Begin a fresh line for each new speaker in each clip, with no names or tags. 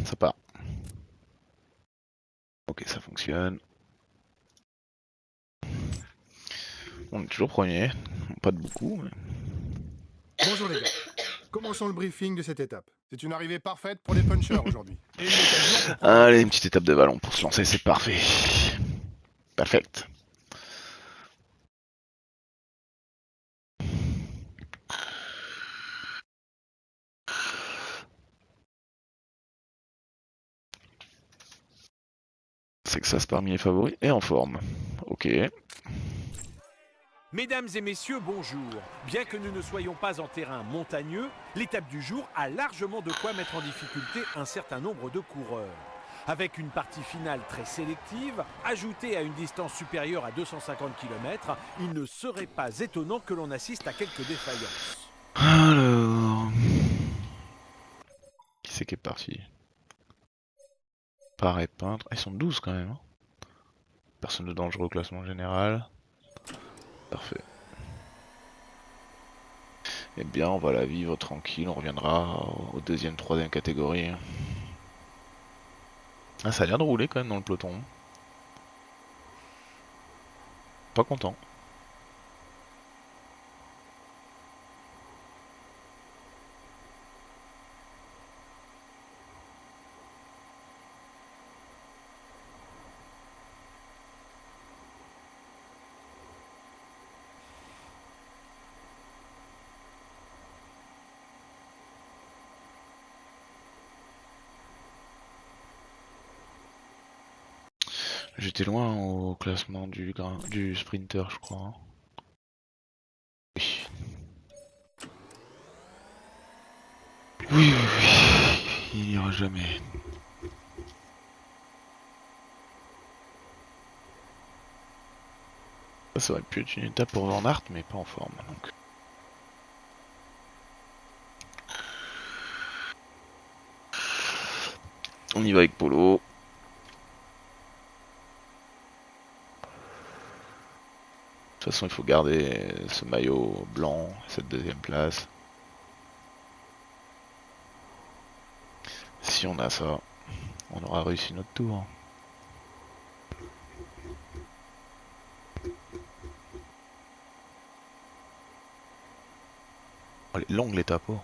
ça part. Ok, ça fonctionne. On est toujours premier, pas de beaucoup, mais...
Bonjour les gars. Commençons le briefing de cette étape. C'est une arrivée parfaite pour les punchers aujourd'hui. Et une occasion pour prendre
Allez, une
revanche.
petite étape de ballon pour se lancer, c'est parfait. Perfect. C'est que ça se parmi les favoris et en forme. Ok.
Mesdames et messieurs, bonjour. Bien que nous ne soyons pas en terrain montagneux, l'étape du jour a largement de quoi mettre en difficulté un certain nombre de coureurs. Avec une partie finale très sélective, ajoutée à une distance supérieure à 250 km, il ne serait pas étonnant que l'on assiste à quelques défaillances.
Alors... Qui c'est qui est parti? Pareil peintre. Ils sont 12 quand même. Hein. Personne de dangereux au classement général. Parfait. Eh bien, on va la vivre tranquille. On reviendra aux deuxième, troisième catégorie. Ah, ça a l'air de rouler quand même dans le peloton. Pas content. J'étais loin au classement du sprinter, je crois. Hein. Oui. Oui, oui, oui. Il n'y ira jamais. Ça aurait pu être une étape pour Van Aert, mais pas en forme. Donc. On y va avec Polo. De toute façon, il faut garder ce maillot blanc, cette deuxième place. Si on a ça, on aura réussi notre tour. Oh, elle est longue l'étape. Oh.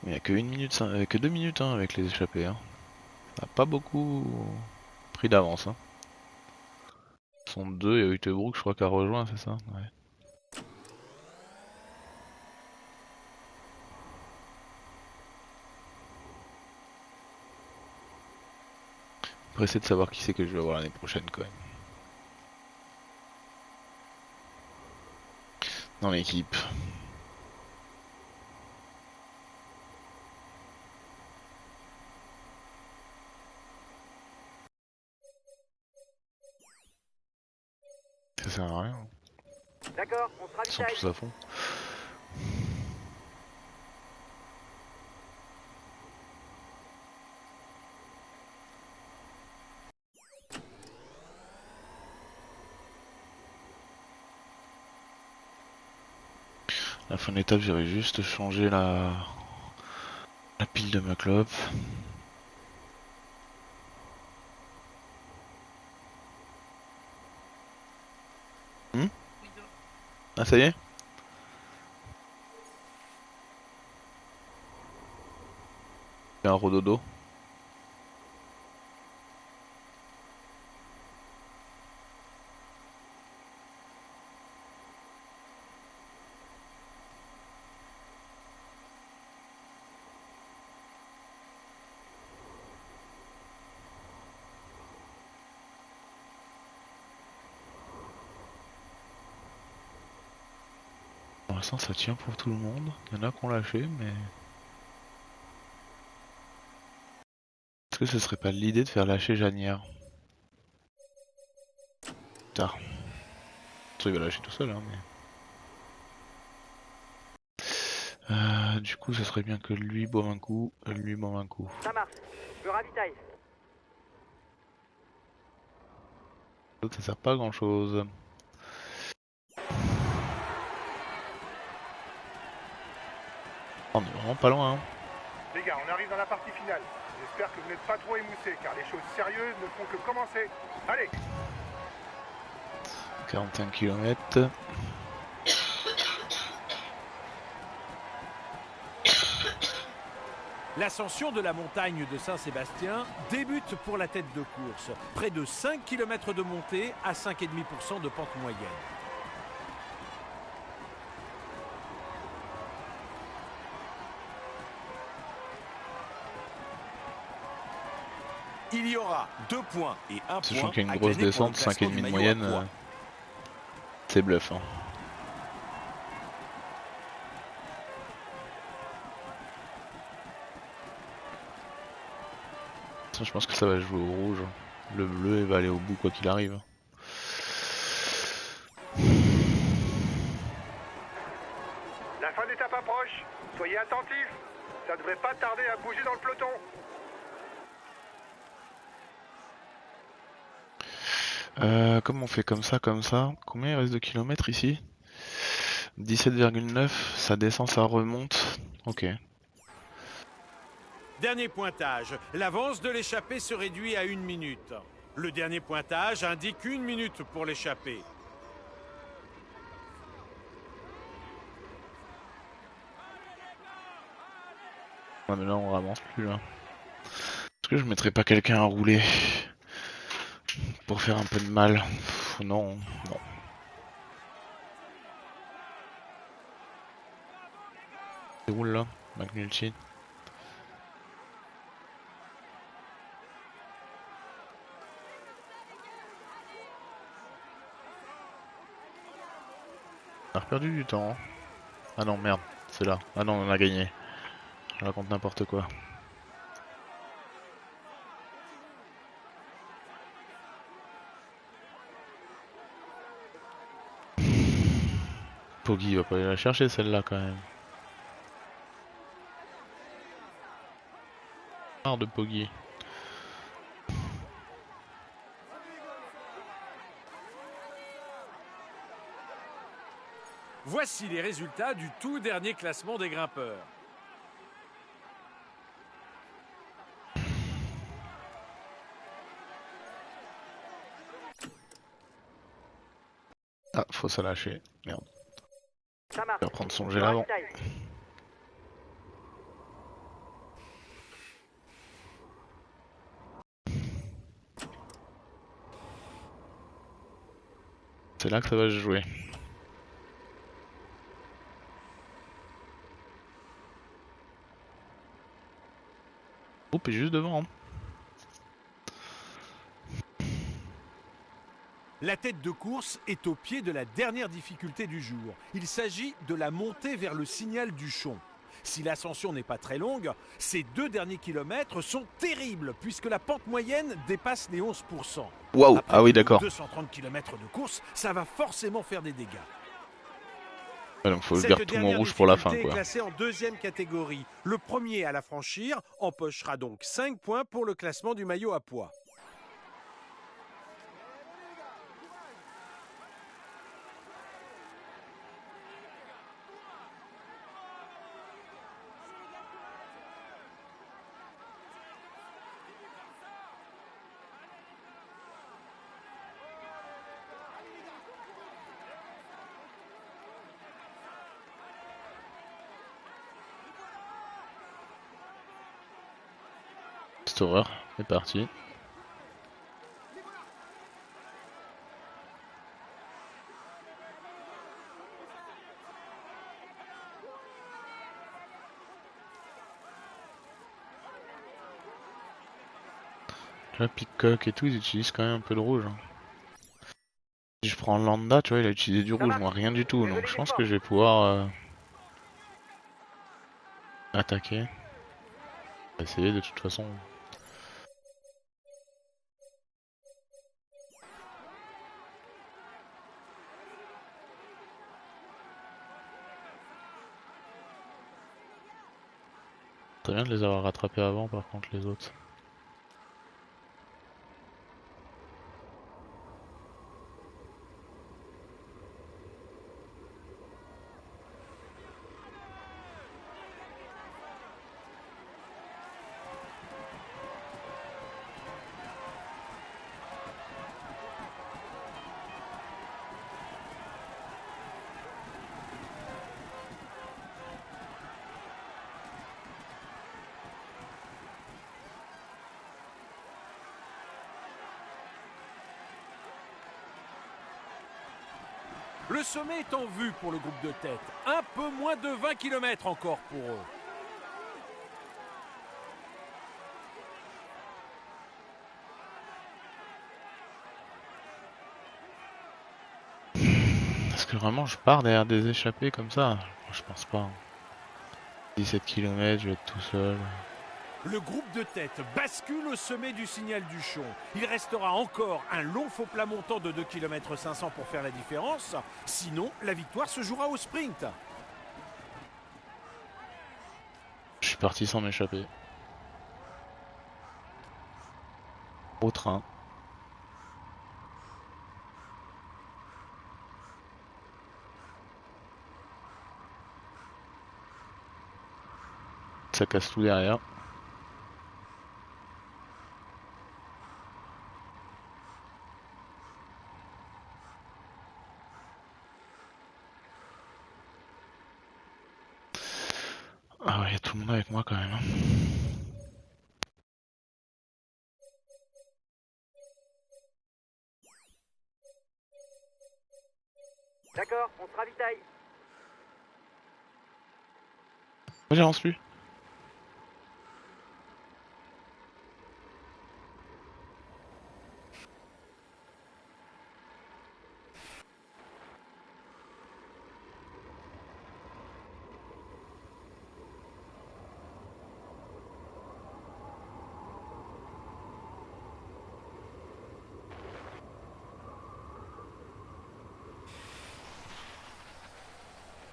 Il n'y a que 1 minute, que 2 minutes hein, avec les échappés. Hein. Ça n'a pas beaucoup pris d'avance. Hein. Ils sont deux, il y a Uttebrook, je crois, qui a rejoint, c'est ça ouais. Pressé de savoir qui c'est que je vais avoir l'année prochaine quand même. Dans l'équipe. Ça sert à rien.
D'accord, on se
Ils sont
ravitaille.
tous à fond. À la fin de l'étape, j'irai juste changer la pile de ma clope. Ah ça y est. Fais un rododo. Pour l'instant ça tient pour tout le monde. Il y en a qui ont lâché mais... Est-ce que ce serait pas l'idée de faire lâcher Janière? Putain. Il va lâcher tout seul hein mais... Du coup ça serait bien que lui boive un coup, lui boive un coup.
Ça marche, je ravitaille.
L'autre ça sert pas à grand chose. On est vraiment pas loin, hein.
Les gars, on arrive dans la partie finale. J'espère que vous n'êtes pas trop émoussés, car les choses sérieuses ne font que commencer. Allez!
45 km.
L'ascension de la montagne de Saint-Sébastien débute pour la tête de course. Près de 5 km de montée à 5,5% de pente moyenne. Il y aura 2 points et 1 point.
Sachant qu'il y a
à
une grosse
gagner pour le
descente,
classement
5,5
du
de
maillot
moyenne,
à poids.
c'est bluff, hein. Ça, je pense que ça va jouer au rouge. Le bleu, il va aller au bout quoi qu'il arrive.
La fin d'étape approche. Soyez attentifs. Ça devrait pas tarder à bouger dans le peloton.
Comment on fait comme ça, comme ça? Combien il reste de kilomètres ici? 17,9, ça descend, ça remonte. Ok.
Dernier pointage. L'avance de l'échappée se réduit à 1 minute. Le dernier pointage indique 1 minute pour l'échappée.
Ouais, mais là on avance plus là. Est-ce que je mettrais pas quelqu'un à rouler pour faire un peu de mal? Pff, non, non. Il roule là, McNulty. On a perdu du temps. Ah non, merde, c'est là. Ah non, on a gagné. Je raconte n'importe quoi. Poggy va pas aller la chercher celle-là quand même. Marre de Poggy.
Voici les résultats du tout dernier classement des grimpeurs.
Ah, faut ça lâcher. Merde.
Ça marche.
Il va prendre son
Je
gel avant.
ravitaille.
C'est là que ça va se jouer. Oups, est juste devant. Hein.
La tête de course est au pied de la dernière difficulté du jour. Il s'agit de la montée vers le signal du Chon. Si l'ascension n'est pas très longue, ces 2 derniers kilomètres sont terribles puisque la pente moyenne dépasse les 11%.
Waouh,
Après
ah oui
plus de
d'accord.
230 km de course, ça va forcément faire des dégâts.
Ouais, donc faut que je
Cette
garde tout mon
dernière
rouge pour la fin
difficulté est
quoi.
classée en 2e catégorie. Le premier à la franchir empochera donc 5 points pour le classement du maillot à poids.
Cette horreur, c'est parti. Là, Pitcock et tout, ils utilisent quand même un peu de rouge. Si je prends Landa, tu vois, il a utilisé du rouge, moi rien du tout, donc je pense que je vais pouvoir attaquer. On va essayer de toute façon. Très bien de les avoir rattrapés avant par contre les autres.
Le sommet est en vue pour le groupe de tête. Un peu moins de 20 km encore pour eux.
Est-ce que vraiment je pars derrière des échappées comme ça? Je pense pas. 17 km, je vais être tout seul.
Le groupe de tête bascule au sommet du signal du Chon. Il restera encore un long faux plat montant de 2 km 500 pour faire la différence. Sinon, la victoire se jouera au sprint.
Je suis parti sans m'échapper. Au train. Ça casse tout derrière. Ah ouais, y a tout le monde avec moi quand même.
D'accord, on se ravitaille.
Moi j'avance plus.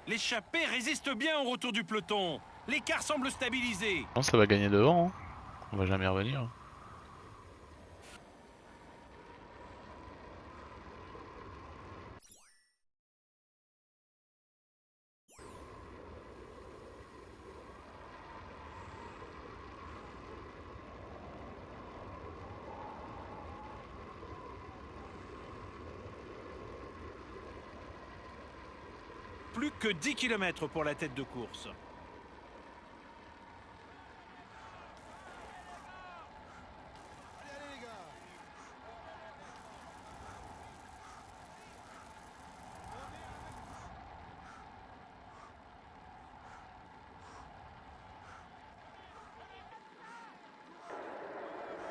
L'échappée résiste bien au retour du peloton. L'écart semble stabilisé.
Je pense que ça va gagner devant. Hein. On va jamais revenir.
Plus que 10 km pour la tête de course.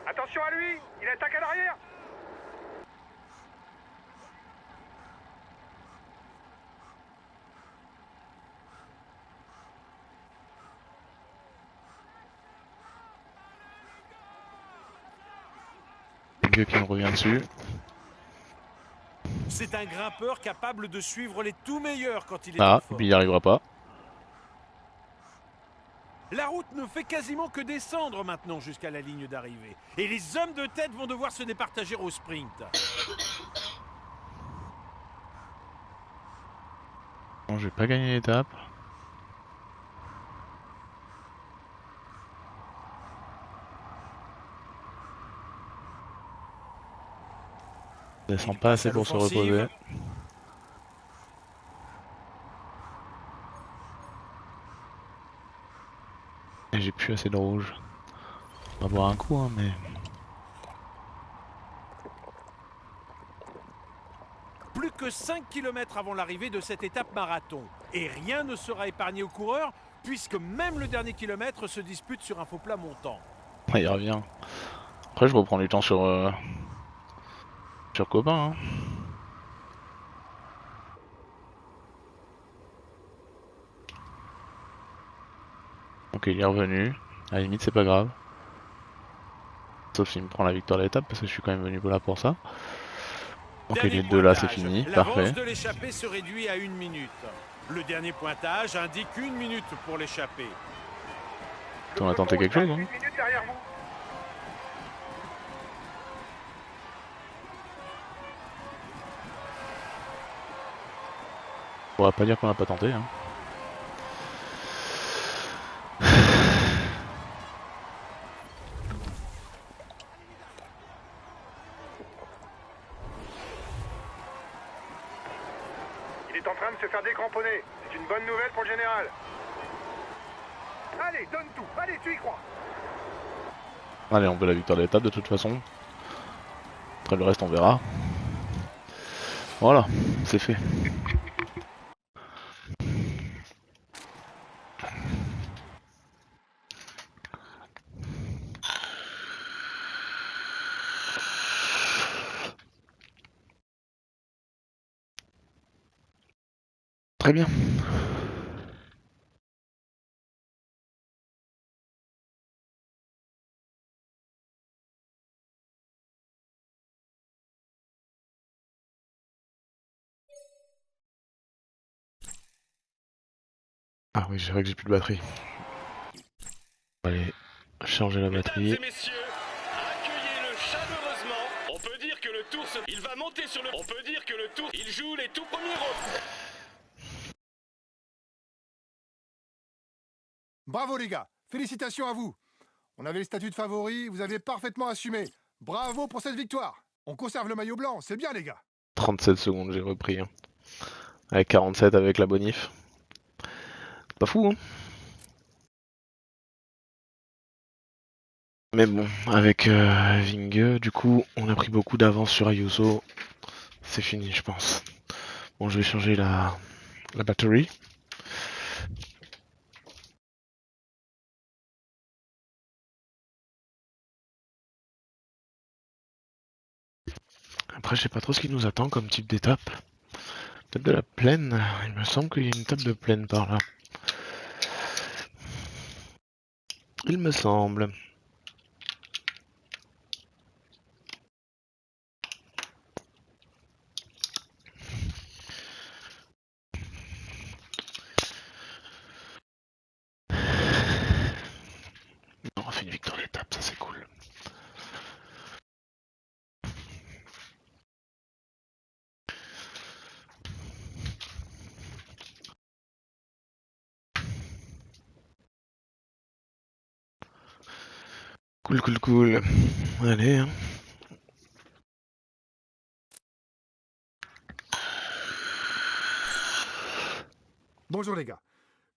Attention à lui, il attaque à l'arrière.
Le vieux qui me revient dessus.
C'est un grimpeur capable de suivre les tout meilleurs quand il est
Ah,
en
et
forme.
puis il n'y arrivera pas.
La route ne fait quasiment que descendre maintenant jusqu'à la ligne d'arrivée. Et les hommes de tête vont devoir se départager au sprint.
Bon, je vais pas gagner l'étape. Il descend
Il
pas
passe
assez
à
pour se
l'offensive.
reposer. Et j'ai plus assez de rouge. On va boire un coup, hein, mais...
Plus que 5 km avant l'arrivée de cette étape marathon. Et rien ne sera épargné aux coureurs, puisque même le dernier kilomètre se dispute sur un faux plat montant.
Il revient. Après, je reprends du temps sur copain. Hein. Ok, il est revenu. À la limite, c'est pas grave. Sauf s'il me prend la victoire de l'étape, parce que je suis quand même venu là pour ça. Ok,
Dernier
les deux là, c'est
pointage.
fini.
L'avance
Parfait.
de l'échappée se réduit à 1 minute. Le dernier pointage indique 1 minute pour l'échappée.
On va tenter quelque chose, hein.
8 minutes derrière vous.
On va pas dire qu'on a pas tenté. Hein.
Il est en train de se faire décramponner. C'est une bonne nouvelle pour le général. Allez, donne tout. Allez, tu y crois.
Allez, on veut la victoire de l'étape de toute façon. Après le reste, on verra. Voilà, c'est fait. Très bien. Ah oui, c'est vrai que j'ai plus de batterie. Allez, charger la batterie.
Mesdames et messieurs, accueillez-le chaleureusement. On peut dire que le tour il va monter sur le... On peut dire que le tour, il joue les tout premiers rôles.
Bravo les gars, félicitations à vous. On avait le statut de favori, vous avez parfaitement assumé. Bravo pour cette victoire. On conserve le maillot blanc, c'est bien les gars.
37 secondes, j'ai repris. Hein. Avec 47 avec la bonif. C'est pas fou, hein. Mais bon, avec Vinge, du coup, on a pris beaucoup d'avance sur Ayuso. C'est fini, je pense. Bon, je vais changer la batterie. Après, je sais pas trop ce qui nous attend comme type d'étape. Peut-être de la plaine. Il me semble qu'il y a une étape de plaine par là. Il me semble. On fait une victoire d'étape, ça c'est cool. Cool, cool, cool. Allez, hein.
Bonjour les gars.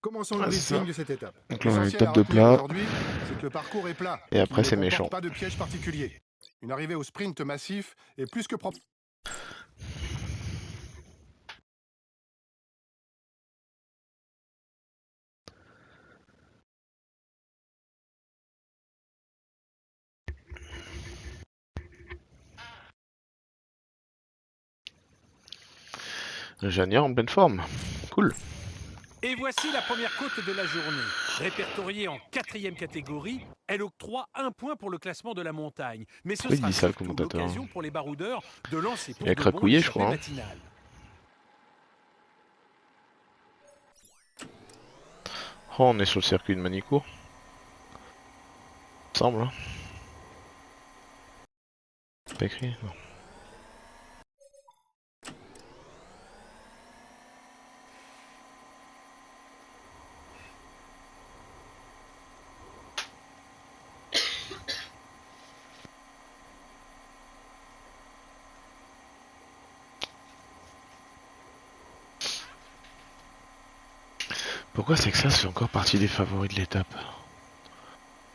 Commençons le
Ah, c'est
briefing
ça.
de cette étape.
Donc là, on a
L'essentiel à
l'étape de
retenir
plat.
aujourd'hui, c'est que le parcours est plat.
Et après,
qu'il
c'est
ne comporte
méchant.
pas de piège particulier. Une arrivée au sprint massif est plus que propre.
Jania en pleine forme. Cool.
Et voici la première côte de la journée. Répertoriée en 4e catégorie, elle octroie 1 point pour le classement de la montagne. Mais ce
Oui, il
sera
dit ça, le
surtout
commentateur.
l'occasion pour les baroudeurs de lancer
Il a
pour de bon
cracouillé, je
l'échappée
crois. Hein.
matinale.
Oh, on est sur le circuit de Manicourt. Il me semble. Hein. C'est pas écrit. Non. Pourquoi c'est que ça fait encore partie des favoris de l'étape?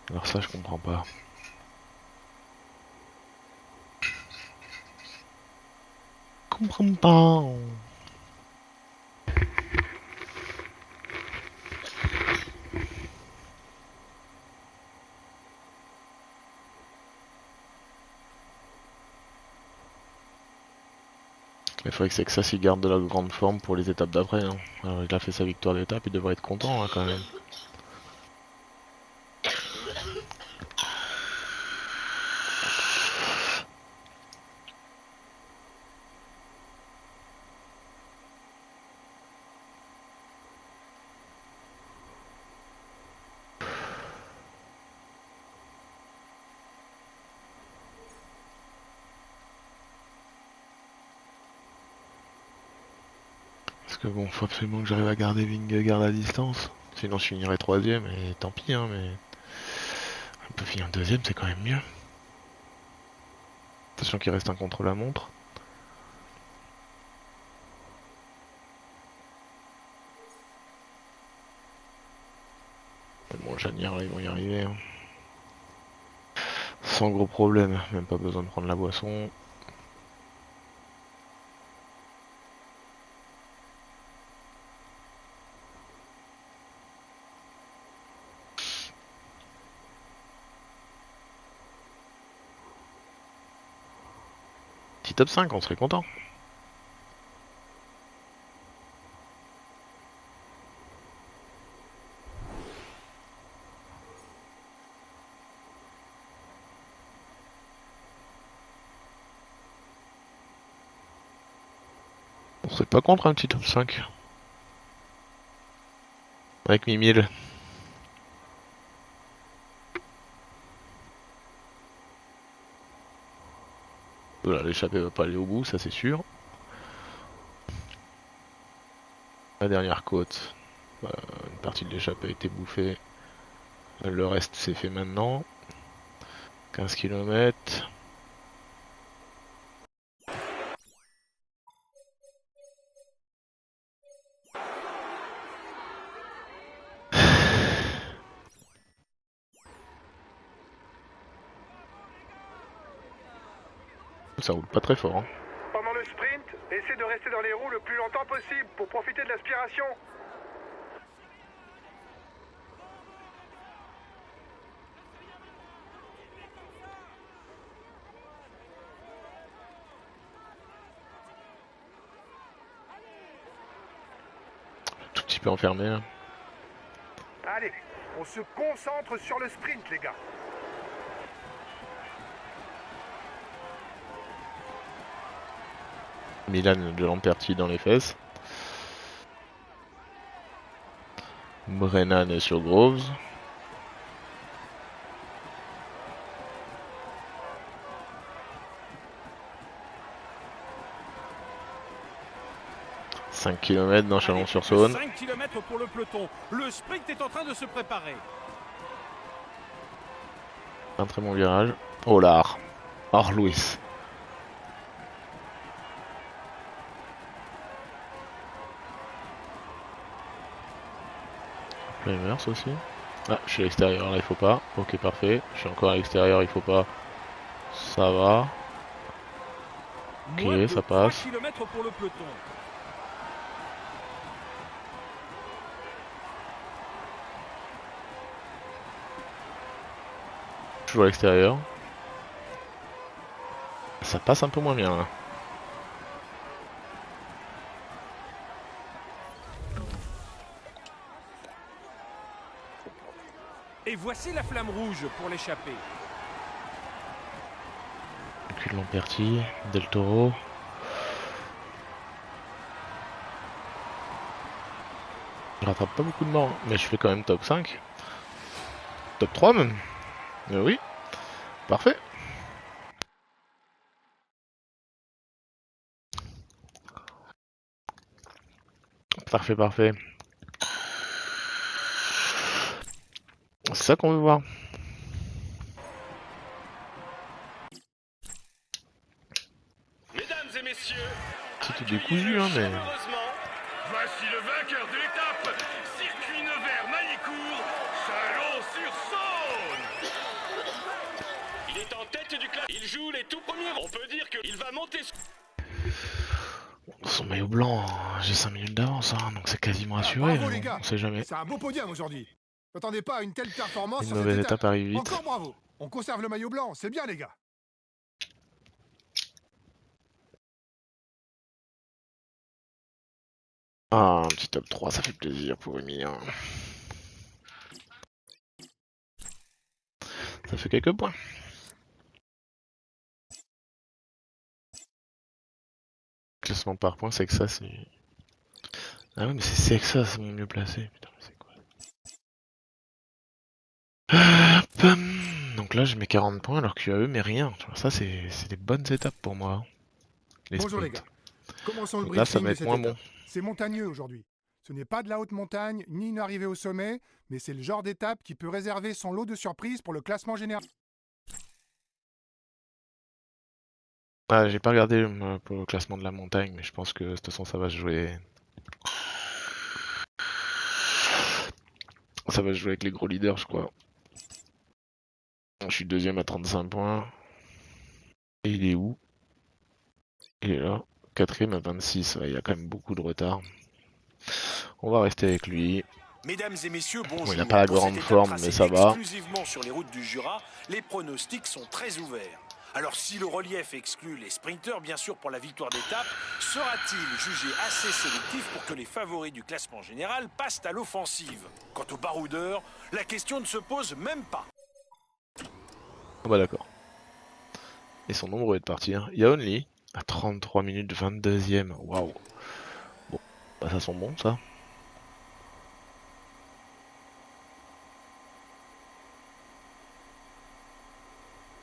Alors ça, je comprends pas. Comprends pas. Il faudrait que c'est que ça s'il garde de la grande forme pour les étapes d'après. Hein. Alors il a fait sa victoire d'étape, il devrait être content hein, quand même. Parce que bon, faut absolument que j'arrive à garder Vingegaard à distance. Sinon je finirai troisième et tant pis hein, mais... On peut finir deuxième, c'est quand même mieux. Sachant qu'il reste un contre-la-montre. Bon, Janière, ils vont y arriver. Hein. Sans gros problème, même pas besoin de prendre la boisson. Petit top 5, on serait content. On serait pas contre un petit top 5. Avec Mimile. Voilà, l'échappée va pas aller au bout, ça c'est sûr. La dernière côte, une partie de l'échappée a été bouffée. Le reste c'est fait maintenant. 15 km. Ça roule pas très fort. Hein.
Pendant le sprint, essayez de rester dans les roues le plus longtemps possible pour profiter de l'aspiration.
Tout petit peu enfermé. Hein.
Allez, on se concentre sur le sprint, les gars.
Milan de Lamperti dans les fesses. Brennan est sur Groves. « 5 km dans Chalon-sur-Saône.
5 km pour le peloton. Le sprint est en train de se préparer.
Un très bon virage. Oh l'art. Or Louis. Plymers aussi. Ah, je suis à l'extérieur là, il faut pas. Ok, parfait. Je suis encore à l'extérieur, il faut pas. Ça va. Ok, ça passe.
3 km pour le peloton.
Je joue à l'extérieur. Ça passe un peu moins bien là.
Et voici la flamme rouge pour l'échappée.
Cul de Lamperti, Del Toro. Je rattrape pas beaucoup de morts, mais je fais quand même top 5. Top 3 même. Mais oui. Parfait. Parfait, parfait. C'est ça qu'on veut voir.
Mesdames et messieurs,
C'est tout décousu, hein, mais...
chaleureusement, voici le vainqueur de l'étape, circuit Nevers-Manicourt, Chalon-sur-Saône. Il est en tête du classement, il joue les tout premiers, on peut dire qu'il va monter...
Son maillot blanc, j'ai 5 minutes d'avance, hein, donc c'est quasiment assuré.
Bravo les gars,
on sait jamais.
c'est un beau podium aujourd'hui. N'attendez pas à une telle performance
Une
sur cette
mauvaise
étape.
étape arrive vite.
Encore bravo. On conserve le maillot blanc, c'est bien les gars.
Ah, un petit top 3, ça fait plaisir pour Emilien. Ça fait quelques points. Classement par points, c'est que ça, c'est... Ah ouais, mais c'est que ça, c'est mon mieux placé. Putain, mais c'est quoi? Hop. Donc là, je mets 40 points alors que eux, mais rien. Tu vois, ça, c'est des bonnes étapes pour moi. Les
Bonjour les
sprints.
gars. Commençons le
Donc là, ça
briefing
va
de
être
cette
moins
étape.
bon.
C'est montagneux aujourd'hui. Ce n'est pas de la haute montagne, ni une arrivée au sommet, mais c'est le genre d'étape qui peut réserver son lot de surprises pour le classement général.
Ah, j'ai pas regardé pour le classement de la montagne, mais je pense que de toute façon, ça va se jouer. Ça va se jouer avec les gros leaders, je crois. Je suis deuxième à 35 points. Et il est où? Il est là. Quatrième à 26. Ouais, il y a quand même beaucoup de retard. On va rester avec lui.
Mesdames et messieurs, bonjour.
Bon, il n'a pas la
Pour cette
grande
étape
forme,
tracée
mais ça va.
exclusivement sur les routes du Jura, les pronostics sont très ouverts. Alors si le relief exclut les sprinteurs, bien sûr pour la victoire d'étape, sera-t-il jugé assez sélectif pour que les favoris du classement général passent à l'offensive? Quant aux baroudeurs, la question ne se pose même pas.
Ah bah d'accord. Ils sont nombreux de partir. Il y a Only à 33 minutes 22ème. Waouh. Bah ça sent bon ça.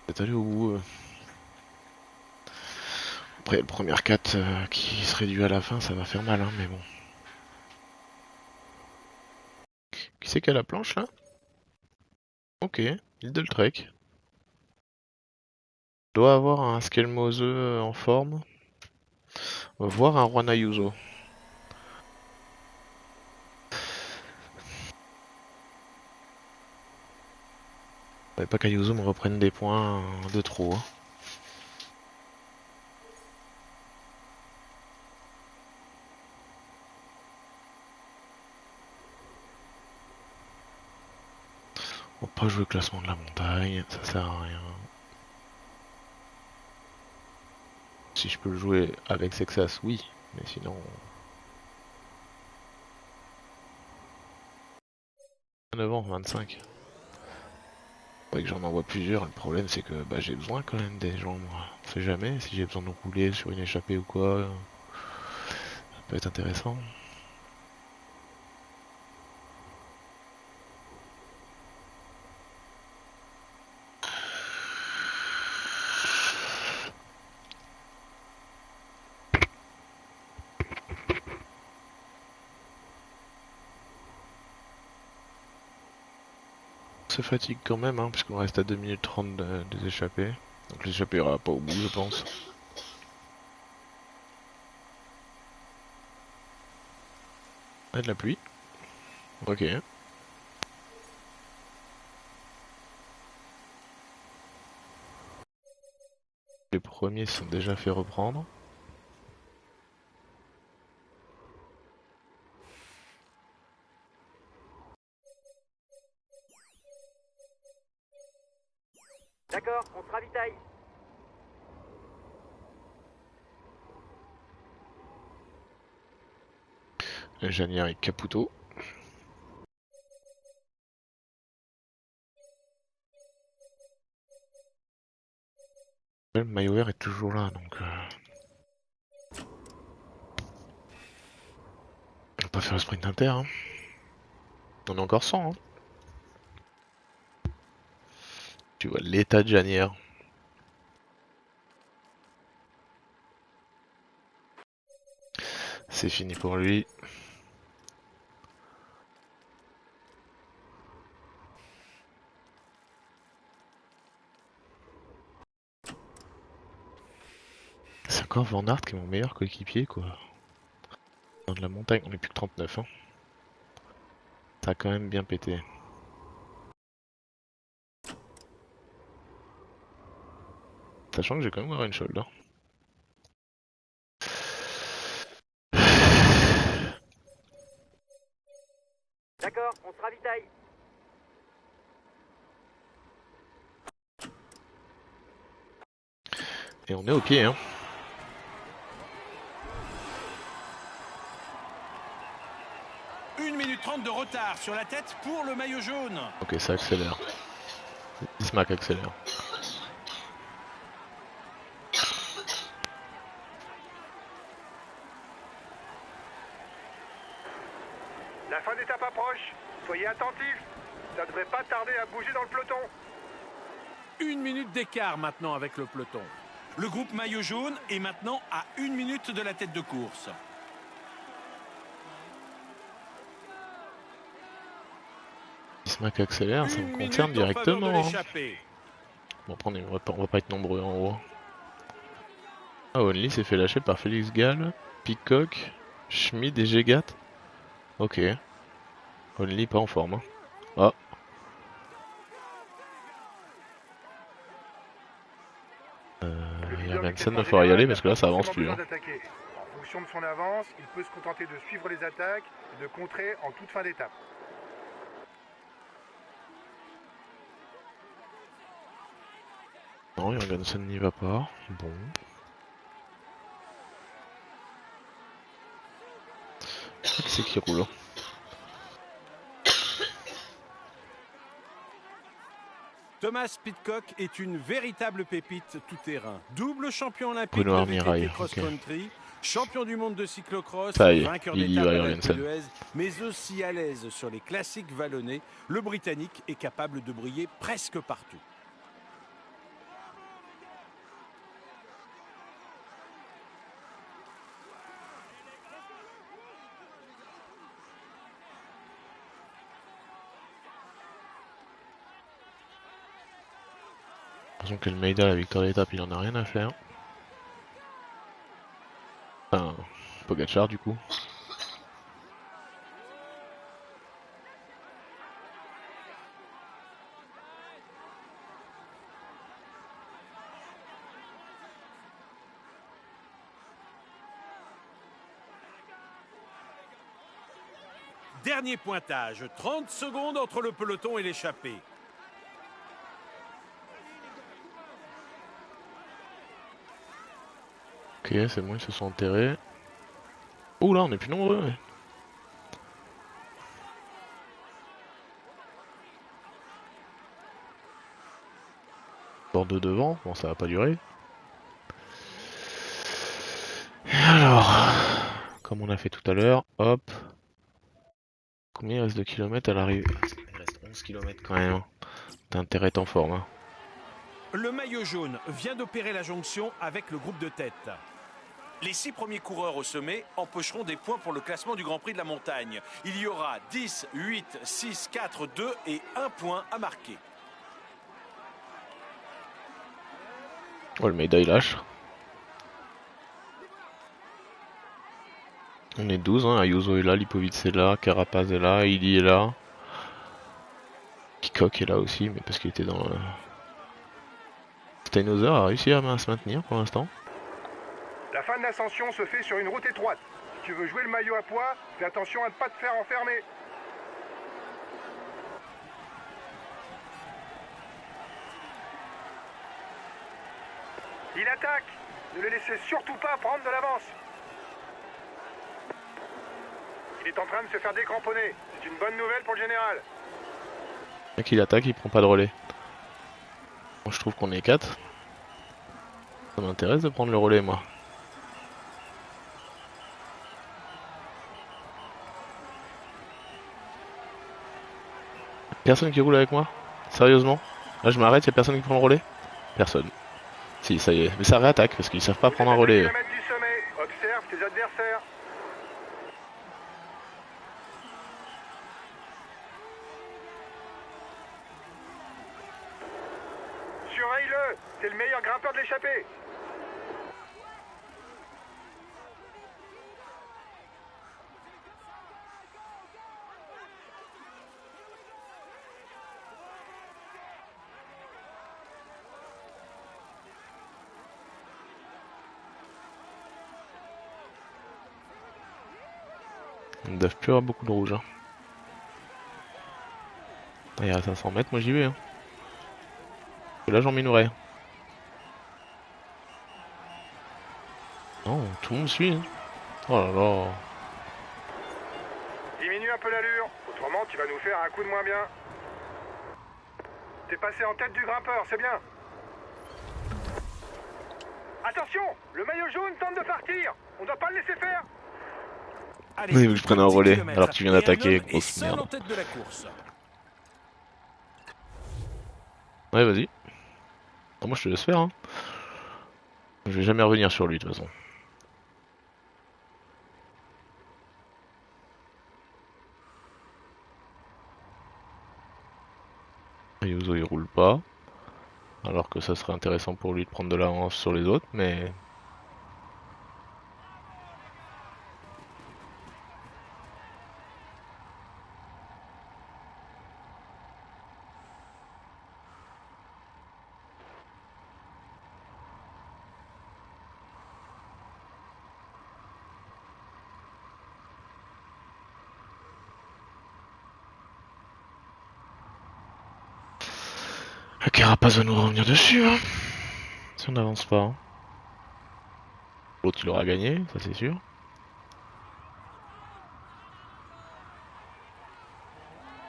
C'est allé au bout. Après le premier 4 qui se réduit à la fin, ça va faire mal hein, mais bon. Qui c'est qui a la planche là? Ok, île de Trek. Doit avoir un Skelmose en forme. On va voir un Juan Ayuso. Faudrait pas qu'Ayuso me reprenne des points de trop. Hein. On va pas jouer le classement de la montagne, ça sert à rien. Si je peux le jouer avec Sexas, oui, mais sinon... 9 ans, 25. Faudrait que j'en envoie plusieurs, le problème c'est que bah, j'ai besoin quand même des gens, moi. On sait jamais, si j'ai besoin de rouler sur une échappée ou quoi, ça peut être intéressant. On se fatigue quand même, hein, puisqu'on reste à 2 minutes 30 des échappées. Donc l'échappée ira pas au bout, je pense. Ah, de la pluie. Ok. Les premiers sont déjà fait reprendre.
D'accord, on se ravitaille.
Janière et Caputo. Le maillot vert est toujours là, donc... On va pas faire le sprint inter. Hein. On est encore 100. Hein. Tu vois l'état de Janière. C'est fini pour lui. C'est encore Van Aert qui est mon meilleur coéquipier, quoi. Dans de la montagne, on est plus que 39. Hein. Ça a quand même bien pété. Sachant que j'ai quand même avoir une shoulder.
D'accord, on se ravitaille.
Et on est au pied, hein.
Une minute 30 de retard sur la tête pour le maillot jaune.
Ok, ça accélère. Ismac accélère.
La fin d'étape approche. Soyez attentifs. Ça devrait pas tarder à bouger dans le peloton.
Une minute d'écart maintenant avec le peloton.
Le groupe maillot jaune est maintenant à 1 minute de la tête de course.
Ismac accélère, ça me
Une
concerne
minute en faveur de
directement. Hein.
l'échappée.
Bon, après, on va pas être nombreux en haut. Ah, Only s'est fait lâcher par Félix Gall, Peacock, Schmid et Gegat. Ok. Only pas en forme. Hein. Ah. Jorgensen ne fera y aller parce que là ça avance plus. Hein.
En fonction de son avance, il peut se contenter de suivre les attaques et de contrer en toute fin d'étape.
Non, Jorgensen n'y va pas. Bon. Qui c'est qui roule?
Thomas Pidcock est une véritable pépite tout-terrain. Double champion olympique
Bruno
de
Armirail,
VTT cross-country, Champion du monde de cyclocross,
Ça y est,
vainqueur
il y
d'étape
va,
à l'Alpe
Jorgensen.
d'Huez, mais aussi à l'aise sur les classiques vallonnés, le Britannique est capable de briller presque partout.
J'ai l'impression que le Meida, la victoire d'étape, il en a rien à faire. Enfin, Pogacar du coup.
Dernier pointage, 30 secondes entre le peloton et l'échappée.
Ok, c'est bon, ils se sont enterrés. Ouh là, on est plus nombreux. Ouais. Bord de devant, bon ça va pas durer. Et alors, comme on a fait tout à l'heure, hop. Combien il reste de kilomètres à l'arrivée? Il reste 11 km quand même. T'as intérêt à être en forme. Hein.
Le maillot jaune vient d'opérer la jonction avec le groupe de tête.
Les 6 premiers coureurs au sommet empocheront des points pour le classement du Grand Prix de la montagne. Il y aura 10, 8, 6, 4, 2 et 1 point à marquer.
Oh, le Meida il lâche. On est 12, hein. Ayuso est là, Lipovic est là, Carapaz est là, Ili est là. Kikok est là aussi, mais parce qu'il était dans le... Steinhauser a réussi à se maintenir pour l'instant.
La fin de l'ascension se fait sur une route étroite. Si tu veux jouer le maillot à poids, fais attention à ne pas te faire enfermer. Il attaque. Ne le laissez surtout pas prendre de l'avance. Il est en train de se faire décramponner. C'est une bonne nouvelle pour le général.
Dès qu'il attaque, il prend pas de relais. Moi, je trouve qu'on est 4. Ça m'intéresse de prendre le relais, moi. Personne qui roule avec moi? Sérieusement? Là, je m'arrête, y'a personne qui prend le relais? Personne. Si, ça y est. Mais ça réattaque, parce qu'ils savent pas prendre un relais.
Du sommet. Observe tes adversaires. Surveille-le. C'est le meilleur grimpeur de l'échappée.
Ils ne doivent plus avoir beaucoup de rouge. Hein. Il y a 500 mètres, moi j'y vais. Hein. Et là, j'en minourais. Non, tout le monde suit. Hein. Oh là là.
Diminue un peu l'allure, autrement tu vas nous faire un coup de moins bien. T'es passé en tête du grimpeur, c'est bien. Attention, le maillot jaune tente de partir. On doit pas le laisser faire.
Allez,
Oui, je prenais un
10
relais,
kilomètres.
alors que tu viens
Et un
d'attaquer,
homme est
grosse
seul
merde.
en tête de la course.
Ouais, vas-y. Non, moi je te laisse faire. Hein. Je vais jamais revenir sur lui de toute façon. Ayuso il roule pas. Alors que ça serait intéressant pour lui de prendre de l'avance sur les autres, mais... Le Carapace va nous revenir dessus, hein. Si on n'avance pas. Hein. L'autre il aura gagné, ça c'est sûr.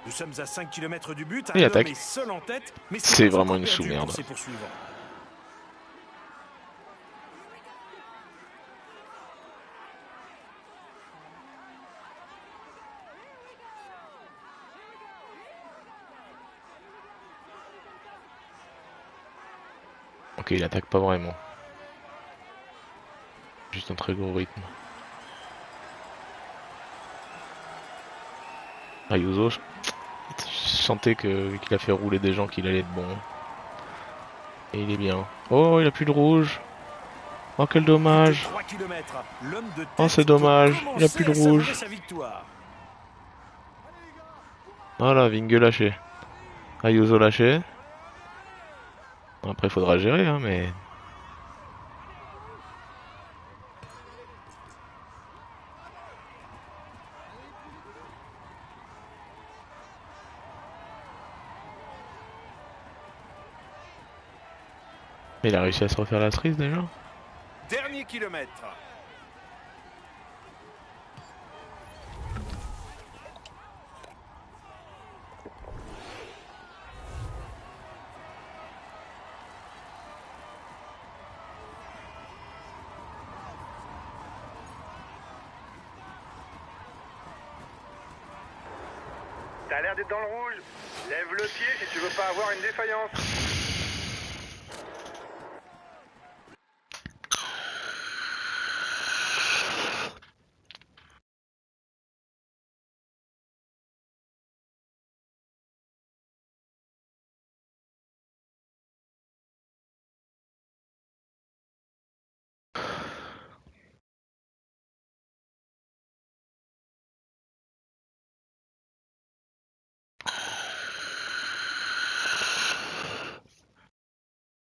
Nous sommes à 5 km du but.
Il
Un homme
attaque.
est seul en tête, mais
C'est
pas
vraiment
encore
une
perdu
sous-merde.
pour ses poursuivants.
Ok, il attaque pas vraiment. Juste un très gros rythme. Ayuso, je sentais qu'il a fait rouler des gens qu'il allait être bon. Et il est bien. Oh, il a plus de rouge. Oh, quel
Plus que
dommage.
3 km, l'homme de
Oh,
tête
c'est
peut
dommage. Il a
commencer
plus de
à savourer
rouge.
sa victoire.
Voilà, Vingue lâché. Ayuso lâché. Après, faudra gérer, hein, mais... Il a réussi à se refaire la cerise déjà.
Dernier kilomètre.
T'as l'air d'être dans le rouge. Lève le pied si tu veux pas avoir une défaillance.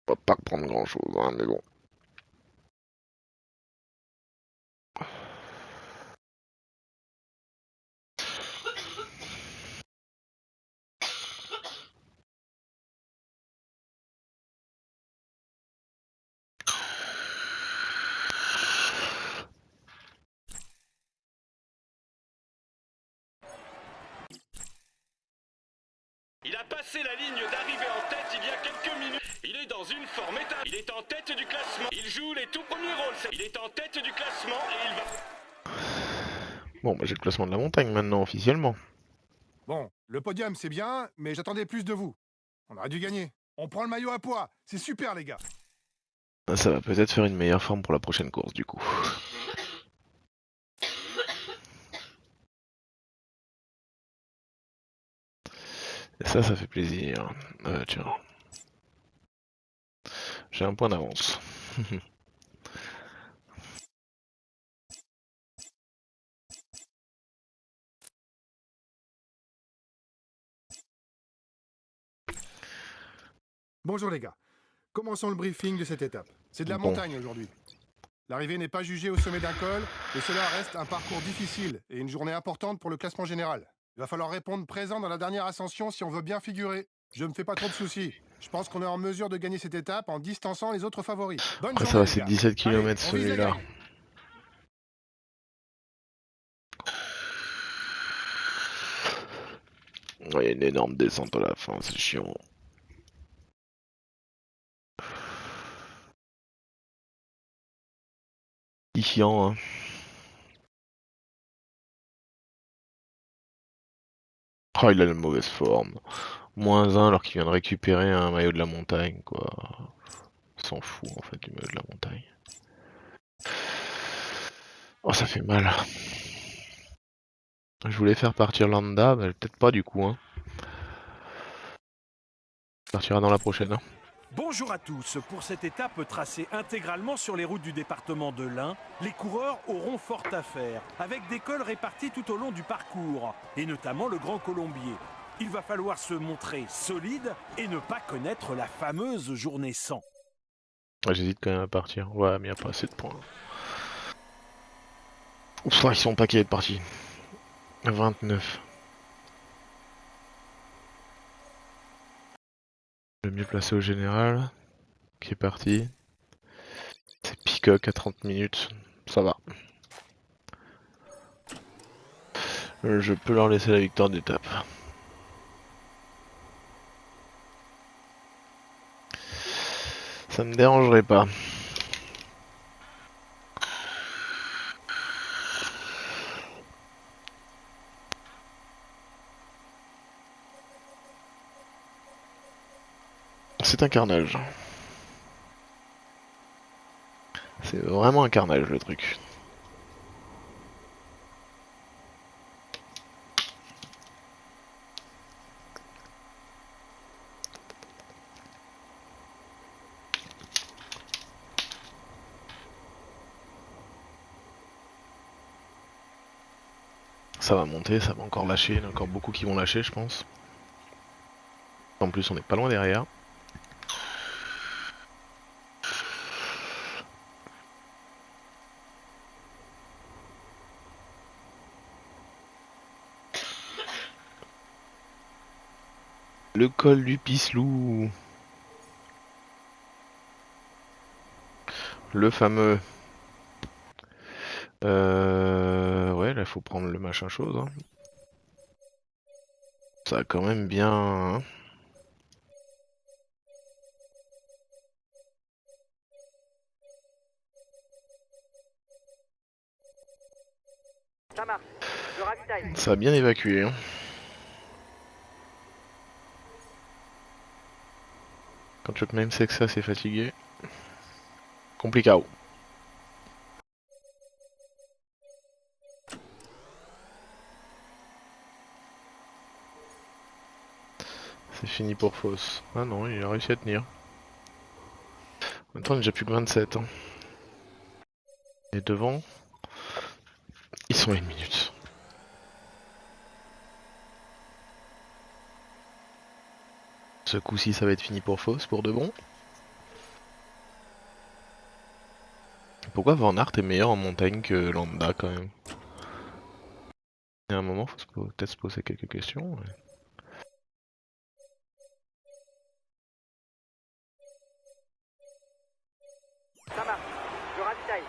On va pas reprendre grand chose, hein, mais bon.
Il a passé la ligne d'arrivée en tête il y a quelques minutes. Il est dans une forme état. Il est en tête du classement. Il joue les tout premiers rôles. Il est en tête du classement et il va...
Bon, bah j'ai le classement de la montagne maintenant, officiellement.
Bon, le podium c'est bien, mais j'attendais plus de vous. On aurait dû gagner. On prend le maillot à poids. C'est super les gars.
Ça va peut-être faire une meilleure forme pour la prochaine course, du coup. Et ça fait plaisir. Tiens. J'ai un point d'avance.
Bonjour les gars. Commençons le briefing de cette étape. C'est de la
Bon.
montagne aujourd'hui. L'arrivée n'est pas jugée au sommet d'un col, et cela reste un parcours difficile et une journée importante pour le classement général. Il va falloir répondre présent dans la dernière ascension si on veut bien figurer. Je me fais pas trop de soucis. Je pense qu'on est en mesure de gagner cette étape en distançant les autres favoris. Bonne
Après, ça
journée
va,
les
c'est
gars.
17 km
Allez, on vise la
celui-là.
grille.
Il y a une énorme descente à la fin, c'est chiant. Chiant, hein. Oh, il a la mauvaise forme. -1 alors qu'il vient de récupérer un maillot de la montagne, quoi. On s'en fout, en fait, du maillot de la montagne. Oh, ça fait mal. Je voulais faire partir Landa, mais peut-être pas du coup, hein. Partira dans la prochaine, hein.
Bonjour à tous. Pour cette étape tracée intégralement sur les routes du département de l'Ain, les coureurs auront fort à faire, avec des cols répartis tout au long du parcours, et notamment le Grand Colombier. Il va falloir se montrer solide et ne pas connaître la fameuse journée 100.
Ouais, j'hésite quand même à partir. Ouais, mais il n'y a pas assez de points. Ouf, ils sont paquets de parties. 29. Le mieux placé au général, qui est parti. C'est Peacock à 30 minutes. Ça va. Je peux leur laisser la victoire d'étape. Ça me dérangerait pas. C'est un carnage. C'est vraiment un carnage le truc. Ça va monter, ça va encore lâcher, il y en a encore beaucoup qui vont lâcher je pense. En plus on est pas loin derrière. Le col du Pisselou. Le fameux. Ouais, là faut prendre le machin chose. Hein. Ça a quand même bien. Hein.
Ça marche. Je ravitaille.
Ça a bien évacué. Hein. Quand tu même sais que ça c'est fatigué. Complicado. C'est fini pour Fausse. Ah non, il a réussi à tenir. En même temps, il est déjà plus que 27. Hein. Et devant, ils sont à 1 minute. Ce coup-ci, ça va être fini pour Fausse, pour de bon. Pourquoi Van Aert est meilleur en montagne que Landa quand même? Il y a un moment, faut peut-être se poser quelques questions. Ouais.
Ça marche. Je ravitaille.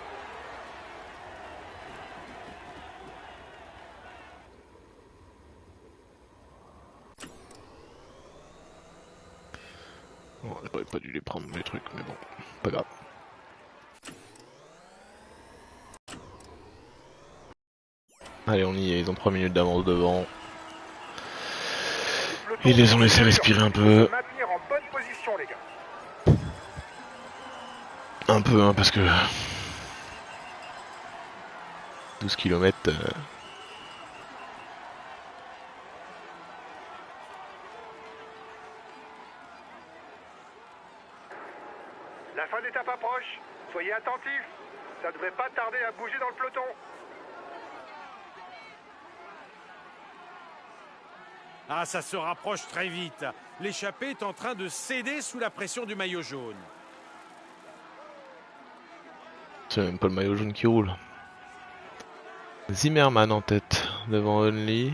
Bon, j'aurais pas dû les prendre les trucs, mais bon, pas grave. Allez, on y est, ils ont 3 minutes d'avance devant. Ils les ont laissé respirer un peu.
Maintenir en bonne position, les gars.
Un peu, hein, parce que 12 km.
La fin d'étape approche. Soyez attentifs. Ça devrait pas tarder à bouger dans le peloton.
Ah, ça se rapproche très vite. L'échappée est en train de céder sous la pression du maillot jaune.
C'est même pas le maillot jaune qui roule. Zimmerman en tête, devant Only.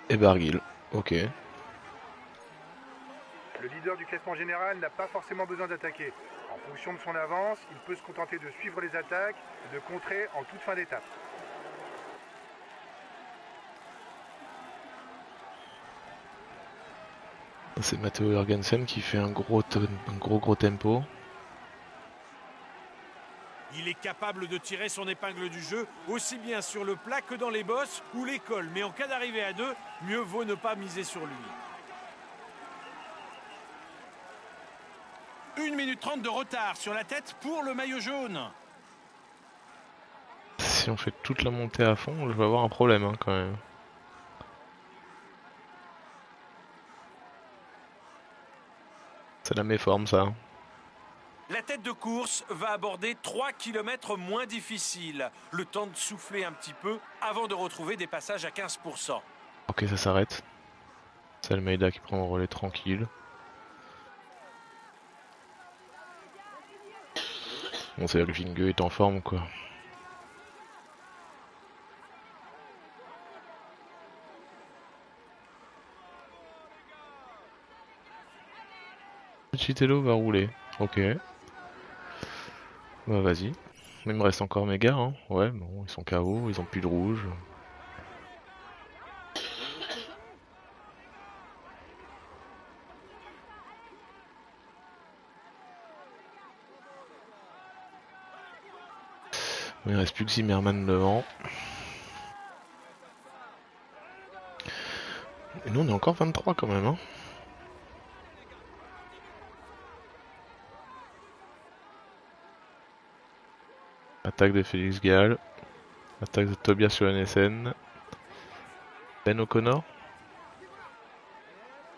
Et Barguil, ok.
Le leader du classement général n'a pas forcément besoin d'attaquer. En fonction de son avance, il peut se contenter de suivre les attaques et de contrer en toute fin d'étape.
C'est Matteo Jorgensen qui fait un gros tempo.
Il est capable de tirer son épingle du jeu, aussi bien sur le plat que dans les bosses ou les cols. Mais en cas d'arrivée à deux, mieux vaut ne pas miser sur lui. 1 minute 30 de retard sur la tête pour le maillot jaune.
Si on fait toute la montée à fond, je vais avoir un problème hein, quand même. C'est la méforme ça.
La tête de course va aborder 3 km moins difficiles. Le temps de souffler un petit peu avant de retrouver des passages à 15%.
Ok, ça s'arrête. C'est Almeida qui prend le relais tranquille. Bon, c'est-à-dire que Vingegaard est en forme quoi. Chitello va rouler, ok. Bah vas-y. Il me reste encore mes gars, hein. Ouais, bon, ils sont KO, ils ont plus de rouge. Il reste plus que Zimmerman devant. Et nous on est encore 23 quand même, hein. Attaque de Félix Gall. Attaque de Tobias sur NSN. Ben O'Connor.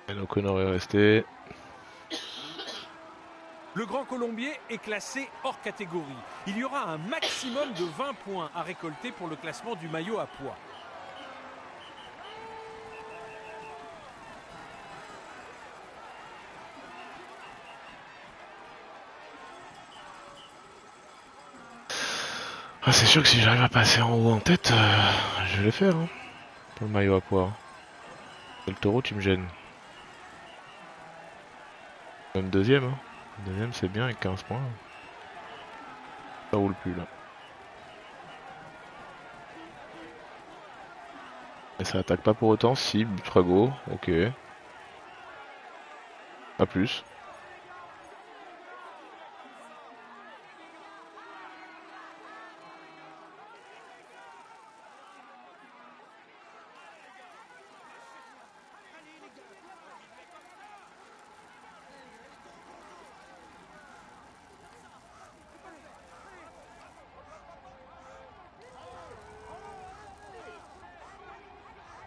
Ben O'Connor est resté.
Le Grand Colombier est classé hors catégorie. Il y aura un maximum de 20 points à récolter pour le classement du maillot à poids.
Ah, c'est sûr que si j'arrive à passer en haut en tête, je vais le faire. Hein, pour le maillot à poids. Le taureau, tu me gênes. Même deuxième. Hein. Deuxième, c'est bien avec 15 points. Ça roule plus là. Et ça attaque pas pour autant. Si, Butrago, ok. A plus.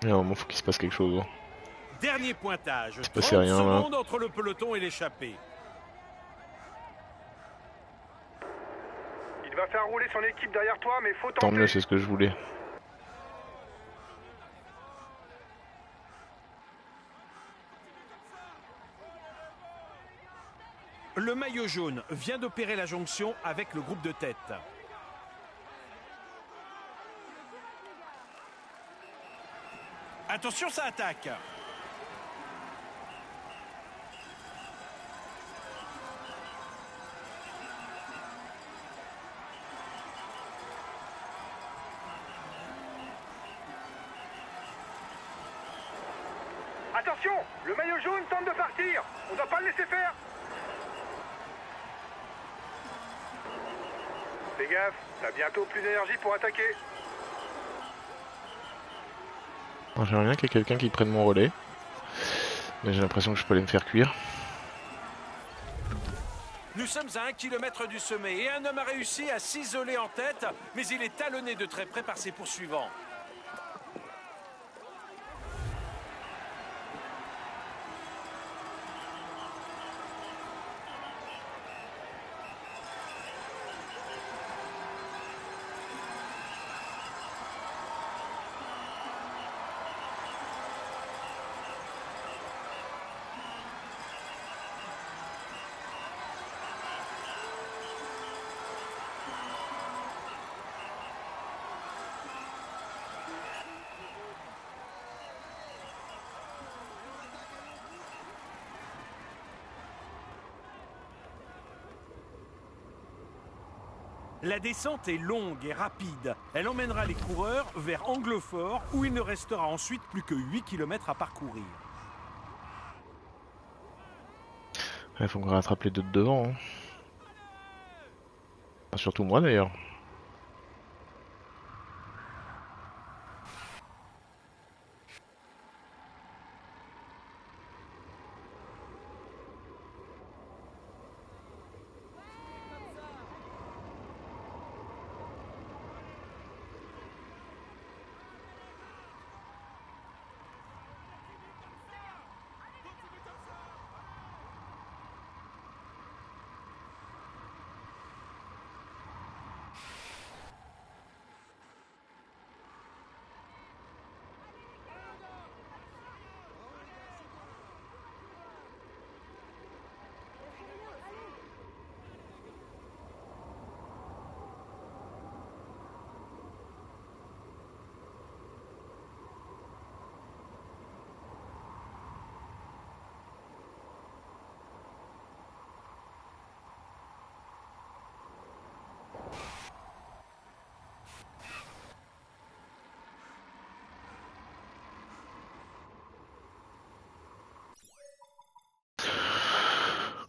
Il y a un moment, faut qu'il se passe quelque chose. Hein.
Dernier pointage.
C'est
30
passé rien, là.
secondes entre le peloton et l'échappée.
Il va faire rouler son équipe derrière toi, mais faut
Tant
tenter.
mieux, c'est ce que je voulais.
Le maillot jaune vient d'opérer la jonction avec le groupe de tête. Attention, ça attaque.
Attention, le maillot jaune tente de partir. On doit pas le laisser faire. Fais gaffe, t'as bientôt plus d'énergie pour attaquer.
J'aimerais bien qu'il y ait quelqu'un qui prenne mon relais. Mais j'ai l'impression que je peux aller me faire cuire.
Nous sommes à 1 km du sommet et un homme a réussi à s'isoler en tête, mais il est talonné de très près par ses poursuivants.
La descente est longue et rapide. Elle emmènera les coureurs vers Anglefort où il ne restera ensuite plus que 8 km à parcourir.
Il faut qu'on rattrape les deux de devant. Hein. Enfin, surtout moi d'ailleurs.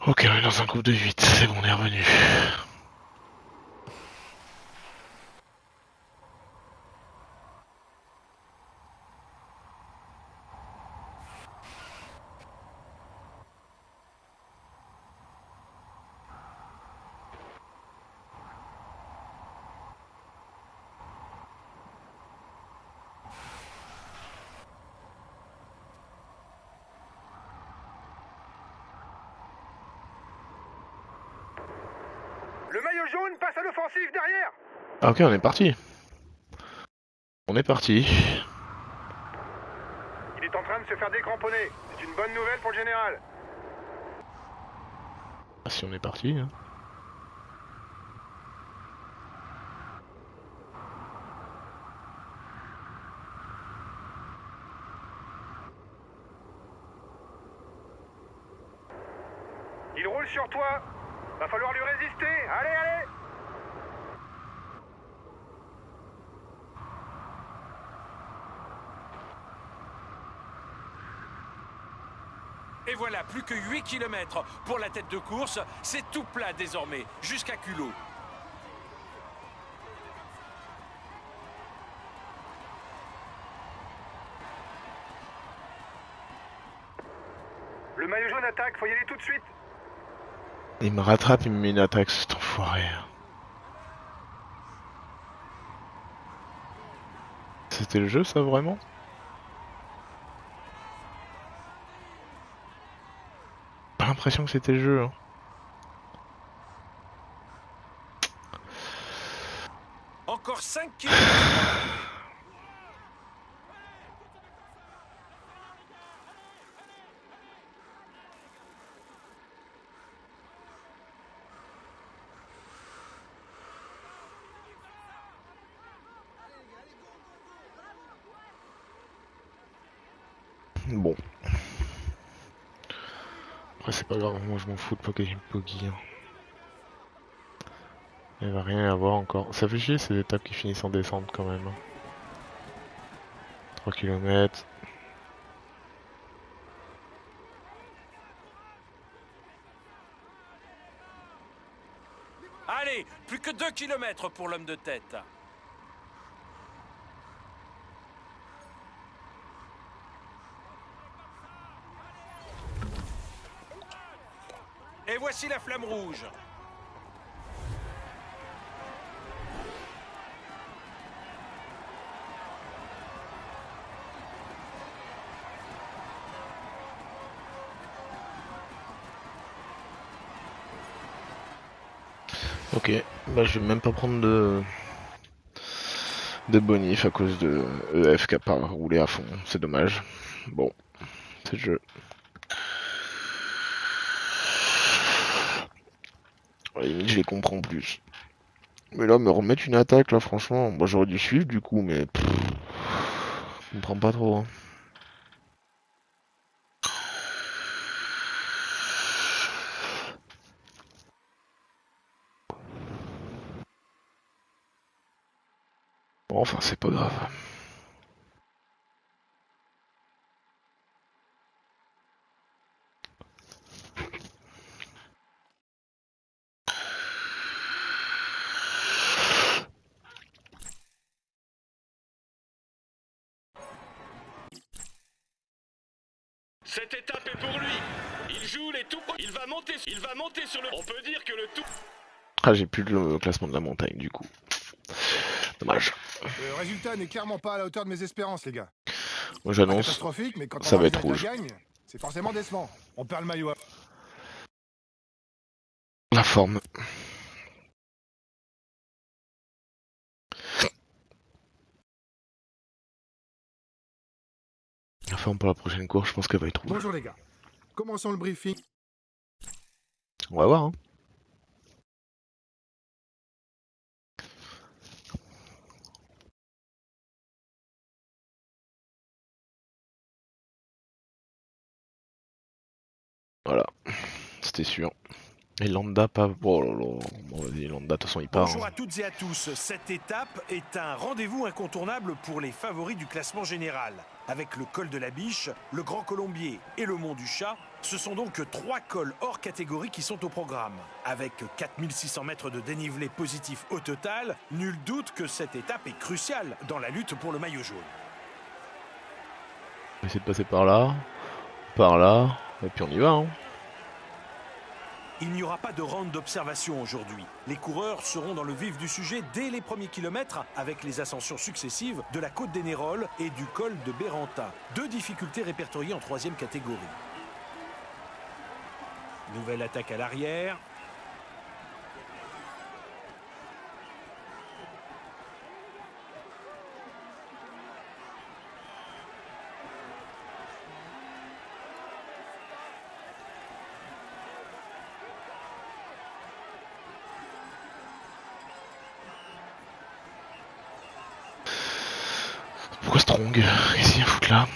Ok, on est dans un groupe de 8, c'est bon, on est revenu.
Le maillot jaune passe à l'offensive derrière.
Ah ok, on est parti. On est parti.
Il est en train de se faire décramponner. C'est une bonne nouvelle pour le général.
Ah, si on est parti. Hein.
Il roule sur toi. Va falloir lui résister. Allez, allez.
Et voilà, plus que 8 km pour la tête de course. C'est tout plat désormais, jusqu'à culot.
Le maillot jaune attaque, faut y aller tout de suite.
Il me rattrape, il me met une attaque, cet enfoiré. C'était le jeu, ça, vraiment? Pas l'impression que c'était le jeu. Hein.
Encore 5 km.
Bon. Après c'est pas grave, moi je m'en fous de Poggy. Hein. Il va rien y avoir encore. Ça fait chier ces étapes qui finissent en descente quand même. 3 km.
Allez, plus que 2 km pour l'homme de tête. Et voici la flamme rouge.
Ok, bah je vais même pas prendre de bonif à cause de EF qui a pas roulé à fond, c'est dommage. Bon, c'est le jeu. À la limite je les comprends plus. Mais là me remettre une attaque là franchement, moi j'aurais dû suivre du coup mais je comprends pas trop. Hein. Bon, enfin c'est pas grave.
Cette étape est pour lui. Il joue les tout premiers. Il va monter sur le... On peut dire que le tout...
Ah j'ai plus le classement de la montagne du coup. Dommage.
Le résultat n'est clairement pas à la hauteur de mes espérances, les gars.
Moi
Pas
j'annonce,
catastrophique, mais quand
ça
on
va
arrive
être
avec
rouge.
la gagne, c'est forcément décevant. On perd le maillot.
La forme. La forme pour la prochaine course, je pense qu'elle va être rouge.
Bonjour les gars. Commençons le briefing.
On va voir hein. Voilà, c'était sûr. Et Lambda pas... Oh là là, bon vas-y Lambda, de toute façon il part.
Bonjour
Hein.
à toutes et à tous. Cette étape est un rendez-vous incontournable pour les favoris du classement général. Avec le col de la Biche, le Grand Colombier et le Mont du Chat, ce sont donc 3 cols hors catégorie qui sont au programme. Avec 4600 mètres de dénivelé positif au total, nul doute que cette étape est cruciale dans la lutte pour le maillot jaune.
On va essayer de passer par là, et puis on y va hein.
Il n'y aura pas de round d'observation aujourd'hui. Les coureurs seront dans le vif du sujet dès les premiers kilomètres avec les ascensions successives de la côte des Nérolles et du col de Bérentin. 2 difficultés répertoriées en 3e catégorie. Nouvelle attaque à l'arrière.
Pourquoi Strong? Qu'est-ce qu'il y a à foutre là?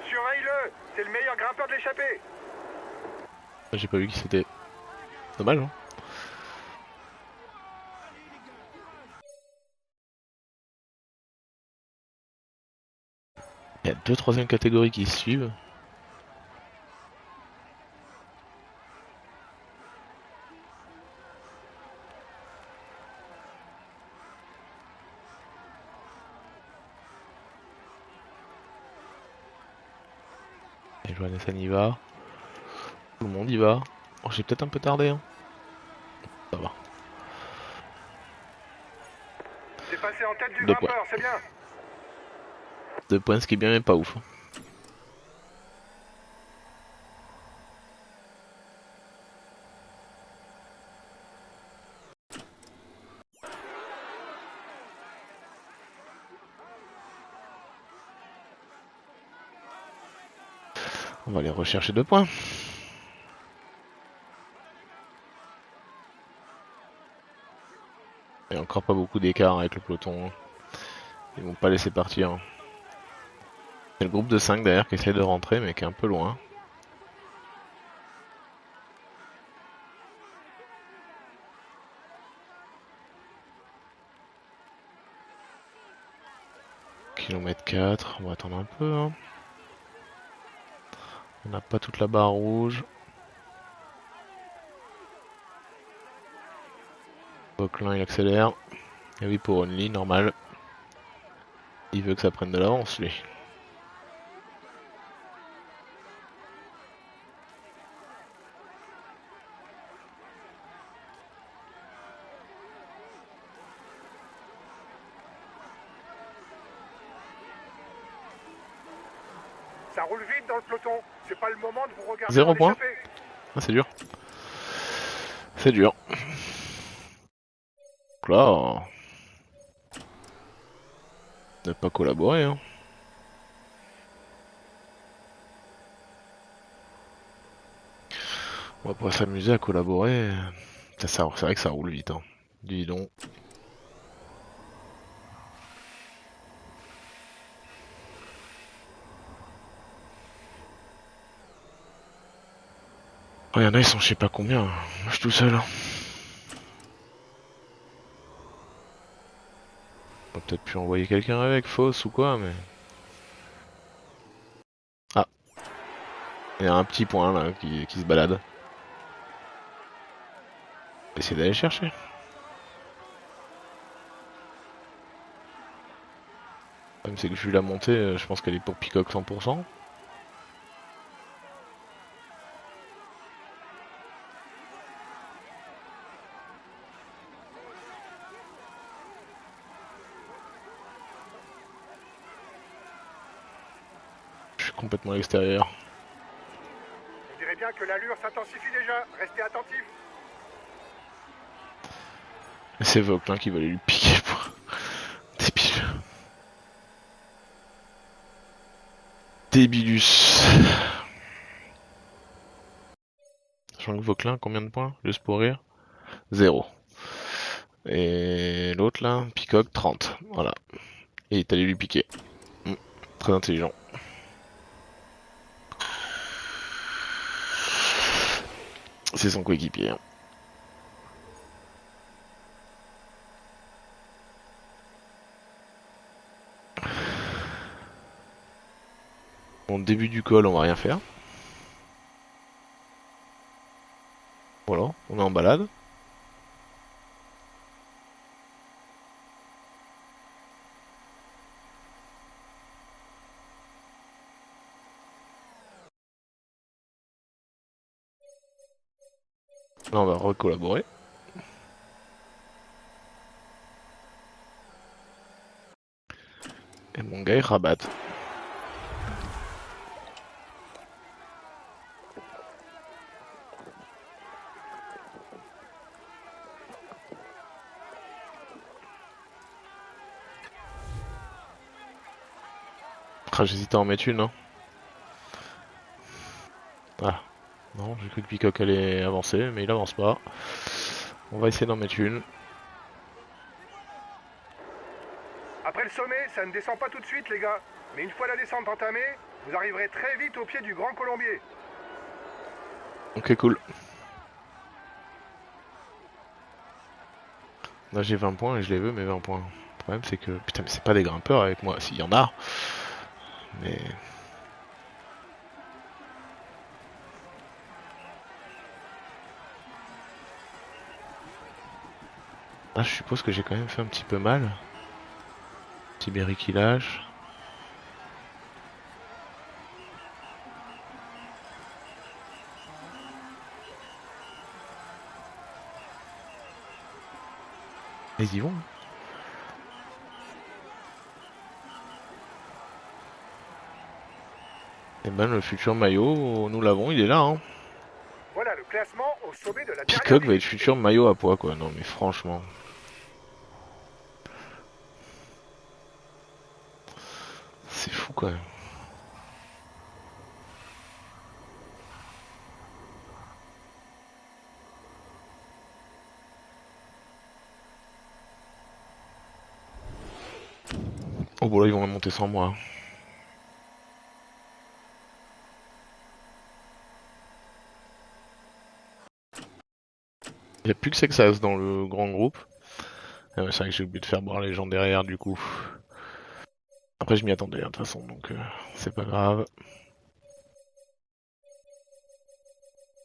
Surveille-le. C'est le meilleur grimpeur de l'échappée.
J'ai pas vu qui c'était. Dommage, hein. Il y a 2 troisième catégories qui se suivent. Et Johannesson y va. Tout le monde y va. Oh, j'ai peut-être un peu tardé, hein. Ça va.
C'est passé en tête du
2
grimpeur,
points.
c'est bien.
2 points, ce qui est bien mais pas ouf. On va aller rechercher 2 points. Il n'y a encore pas beaucoup d'écart avec le peloton. Ils vont pas laisser partir. C'est le groupe de 5 derrière qui essaie de rentrer mais qui est un peu loin. Kilomètre 4, on va attendre un peu. Hein. On n'a pas toute la barre rouge. Vauquelin il accélère. Et oui pour Only, normal. Il veut que ça prenne de l'avance lui.
Ça roule vite dans le peloton. C'est pas le moment de vous regarder
0
dans
point.
l'échappée.
Ah, c'est dur. C'est dur. Donc là, ne pas collaborer. Hein. On va pas s'amuser à collaborer. C'est vrai que ça roule vite. Hein. Dis donc. Oh, y en a, ils sont je sais pas combien. Moi, je suis tout seul. Hein. On va peut-être pu envoyer quelqu'un avec, fausse ou quoi, mais... Ah. Il y a un petit point là qui se balade. Essayer d'aller chercher. Le problème c'est que vu la montée, je pense qu'elle est pour Peacock 100%. Je suis complètement à l'extérieur.
On dirait bien que l'allure s'intensifie déjà. Restez attentifs.
C'est Vauquelin qui va aller lui piquer pour... Débile. Débilus. Jean-Luc Vauquelin, combien de points? Juste pour rire? 0. Et l'autre là, Peacock 30. Voilà. Et il est allé lui piquer. Très intelligent. C'est son coéquipier. Hein. Bon, début du col, on va rien faire. Voilà, on est en balade. Là, on va recollaborer. Et mon gars, il rabatte. Ah, j'hésitais à en mettre une. Hein. Ah. Non, j'ai cru que Peacock allait avancer, mais il avance pas. On va essayer d'en mettre une.
le sommet, ça ne descend pas tout de suite, les gars. Mais une fois la descente entamée, vous arriverez très vite au pied du Grand Colombier.
Ok, cool. Là j'ai 20 points et je les veux mes 20 points. Le problème c'est que, putain mais c'est pas des grimpeurs avec moi, s'il y en a. Mais... Ah, je suppose que j'ai quand même fait un petit peu mal. Petit Berry qui lâche. Ils y vont. Et ben le futur maillot, nous l'avons, il est là. Hein.
Voilà le classement au sommet de la
Peacock
dernière
va être futur maillot à poids quoi. Non mais franchement. C'est fou quand même. Oh bon là ils vont monter sans moi. Il n'y a plus que Sexas dans le grand groupe. Ah ouais, c'est vrai que j'ai oublié de faire boire les gens derrière du coup. Après je m'y attendais hein, de toute façon donc c'est pas grave.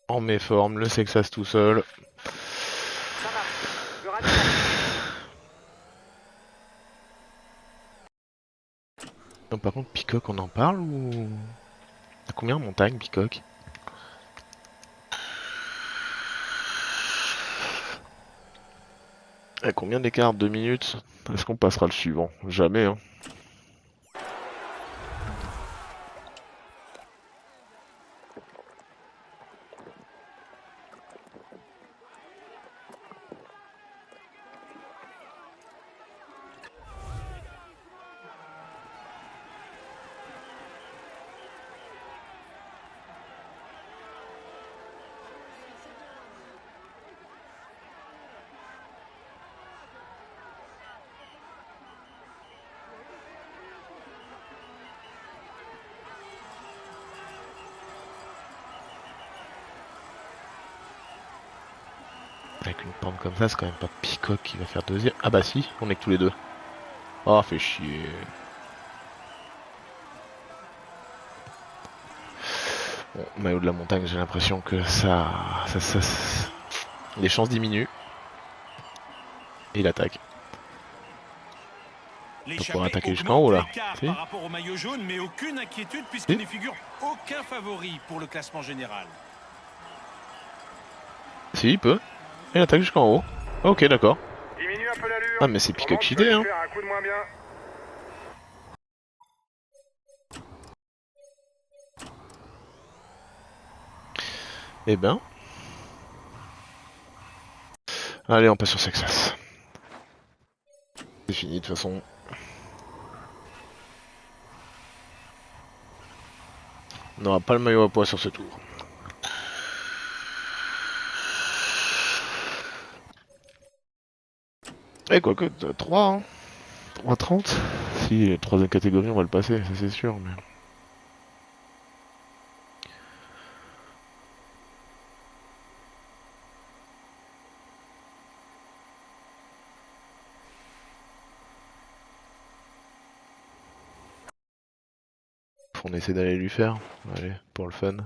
En méforme, le Sexas tout seul.
Ça marche. Je ravitaille.
Non, par contre Peacock on en parle ou... À combien en montagne Peacock? À combien d'écart? 2 minutes? Est-ce qu'on passera le suivant? Jamais hein. Avec une pente comme ça, c'est quand même pas Peacock qui va faire deuxième. Ah bah si, on est que tous les deux. Oh, fait chier. Bon, maillot de la montagne, j'ai l'impression que les chances diminuent. Et il attaque. On peut pouvoir attaquer jusqu'en haut là. Si.
Par rapport au maillot jaune, mais aucune inquiétude puisqu'il n'y figure aucun favori pour le classement général.
Si, il peut. Il attaque jusqu'en haut. Ok, d'accord.
Diminue un peu l'allure.
Ah, mais c'est Peacock idée, hein.
Faire un coup de moins bien.
Eh ben. Allez, on passe sur Sexas. C'est fini de toute façon. On n'aura pas le maillot à poids sur ce tour. Eh, quoique, 3, hein. 3,30. Si, troisième catégorie, on va le passer, ça c'est sûr, mais... On essaie d'aller lui faire. Allez, pour le fun.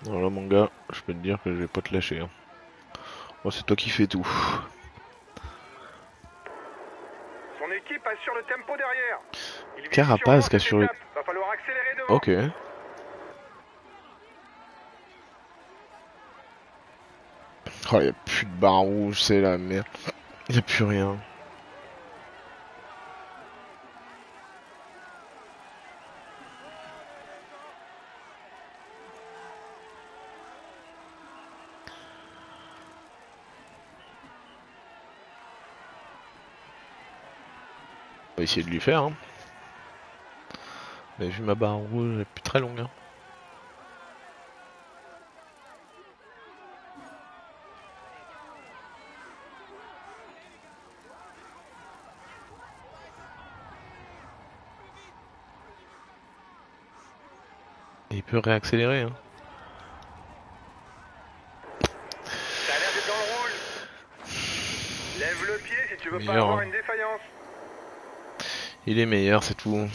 Voilà mon gars, je peux te dire que je vais pas te lâcher. Hein. Oh, c'est toi qui fais tout.
Son équipe assure le tempo derrière. Il vise
Carapace
sûrement
qui a
cette
assuré.
étape. Va falloir accélérer devant.
Ok. Oh, y a plus de barre rouge, c'est la merde. Y a plus rien. On va essayer de lui faire. Hein. Mais vu ma barre rouge, elle est plus très longue. Hein. Et il peut réaccélérer. Hein.
Ça a l'air d'être dans le rouge. Lève le pied si tu veux pas
Meilleur,
avoir
hein.
une défaillance.
Il est meilleur, c'est tout.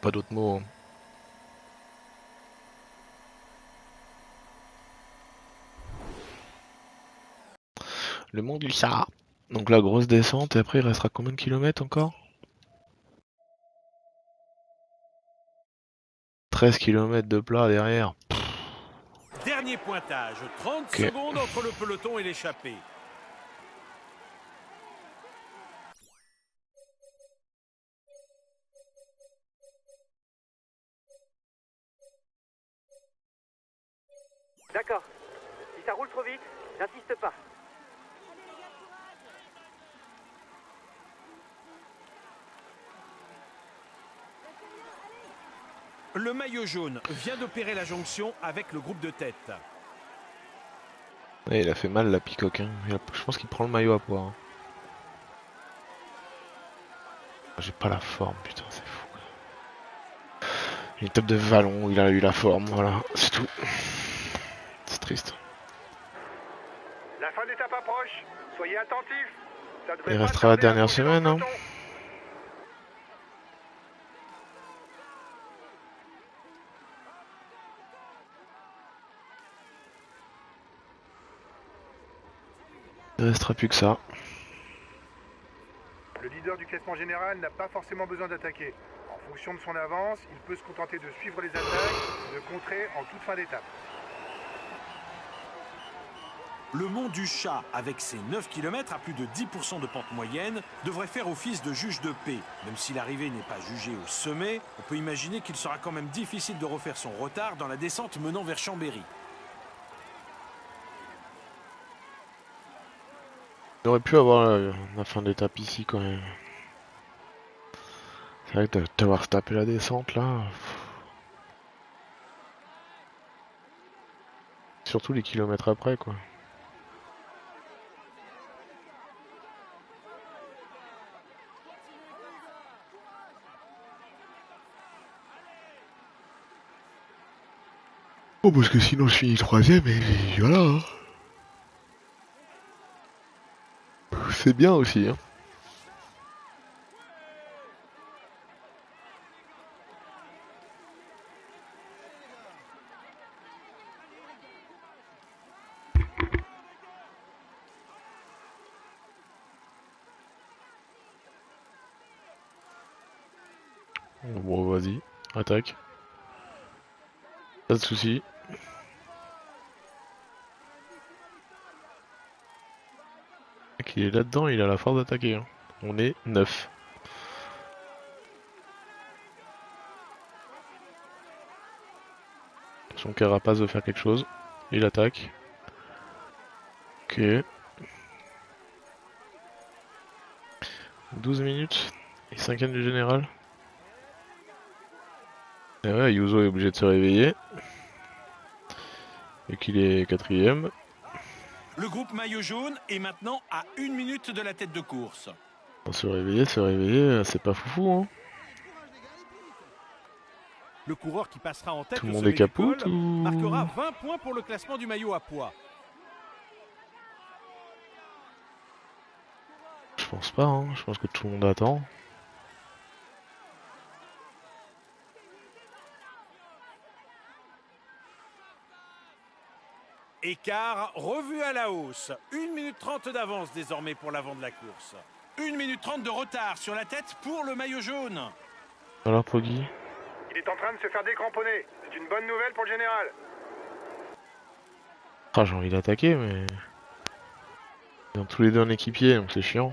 Pas d'autres mots. Hein. Le mont du Sahara. Donc la grosse descente, et après il restera combien de kilomètres encore? 13 kilomètres de plat derrière.
Dernier pointage, 30
Ok.
secondes entre le peloton et l'échappée.
D'accord. Si ça roule trop vite, j'insiste pas.
Le maillot jaune vient d'opérer la jonction avec le groupe de tête.
Ouais, il a fait mal la picoque. Hein. Je pense qu'il prend le maillot à poids. Hein. J'ai pas la forme, putain, c'est fou. Une top de vallon, il a eu la forme, voilà, c'est tout. C'est triste.
La fin d'étape approche. Soyez attentifs. Ça devrait
Il
pas
restera la
tarder à
dernière
monter dans le
semaine, hein.
peloton.
Il restera plus que ça.
Le leader du classement général n'a pas forcément besoin d'attaquer. En fonction de son avance, il peut se contenter de suivre les attaques et de contrer en toute fin d'étape.
Le mont du Chat, avec ses 9 km à plus de 10% de pente moyenne, devrait faire office de juge de paix. Même si l'arrivée n'est pas jugée au sommet, on peut imaginer qu'il sera quand même difficile de refaire son retard dans la descente menant vers Chambéry.
Il aurait pu avoir la fin d'étape ici quand même. C'est vrai que d'avoir se tapé la descente là. Surtout les kilomètres après quoi. Bon parce que sinon je finis troisième et voilà. Hein. C'est bien aussi. Hein. Bon vas-y, attaque. Pas de soucis. Il est là-dedans, il a la force d'attaquer. Hein. On est 9. Son carapace veut faire quelque chose. Il attaque. Ok. 12 minutes. Et 5e du général. Et ouais, Yuzo est obligé de se réveiller. Et qu'il est 4ème.
Le groupe maillot jaune est maintenant à 1 minute de la tête de course.
Se réveiller, c'est pas foufou. Hein.
Le coureur qui passera en tête
Tout le
au
monde
sommet
est
du
capote
col
ou...
marquera 20 points pour le classement du maillot à poids.
Je pense pas, hein. Je pense que tout le monde attend.
Écart revu à la hausse. 1 minute 30 d'avance désormais pour l'avant de la course.
1 minute 30 de retard sur la tête pour le maillot jaune.
Alors Poggy.
Il est en train de se faire décramponner. C'est une bonne nouvelle pour le général.
Ah j'ai envie d'attaquer mais... Ils ont tous les deux un équipier donc c'est chiant.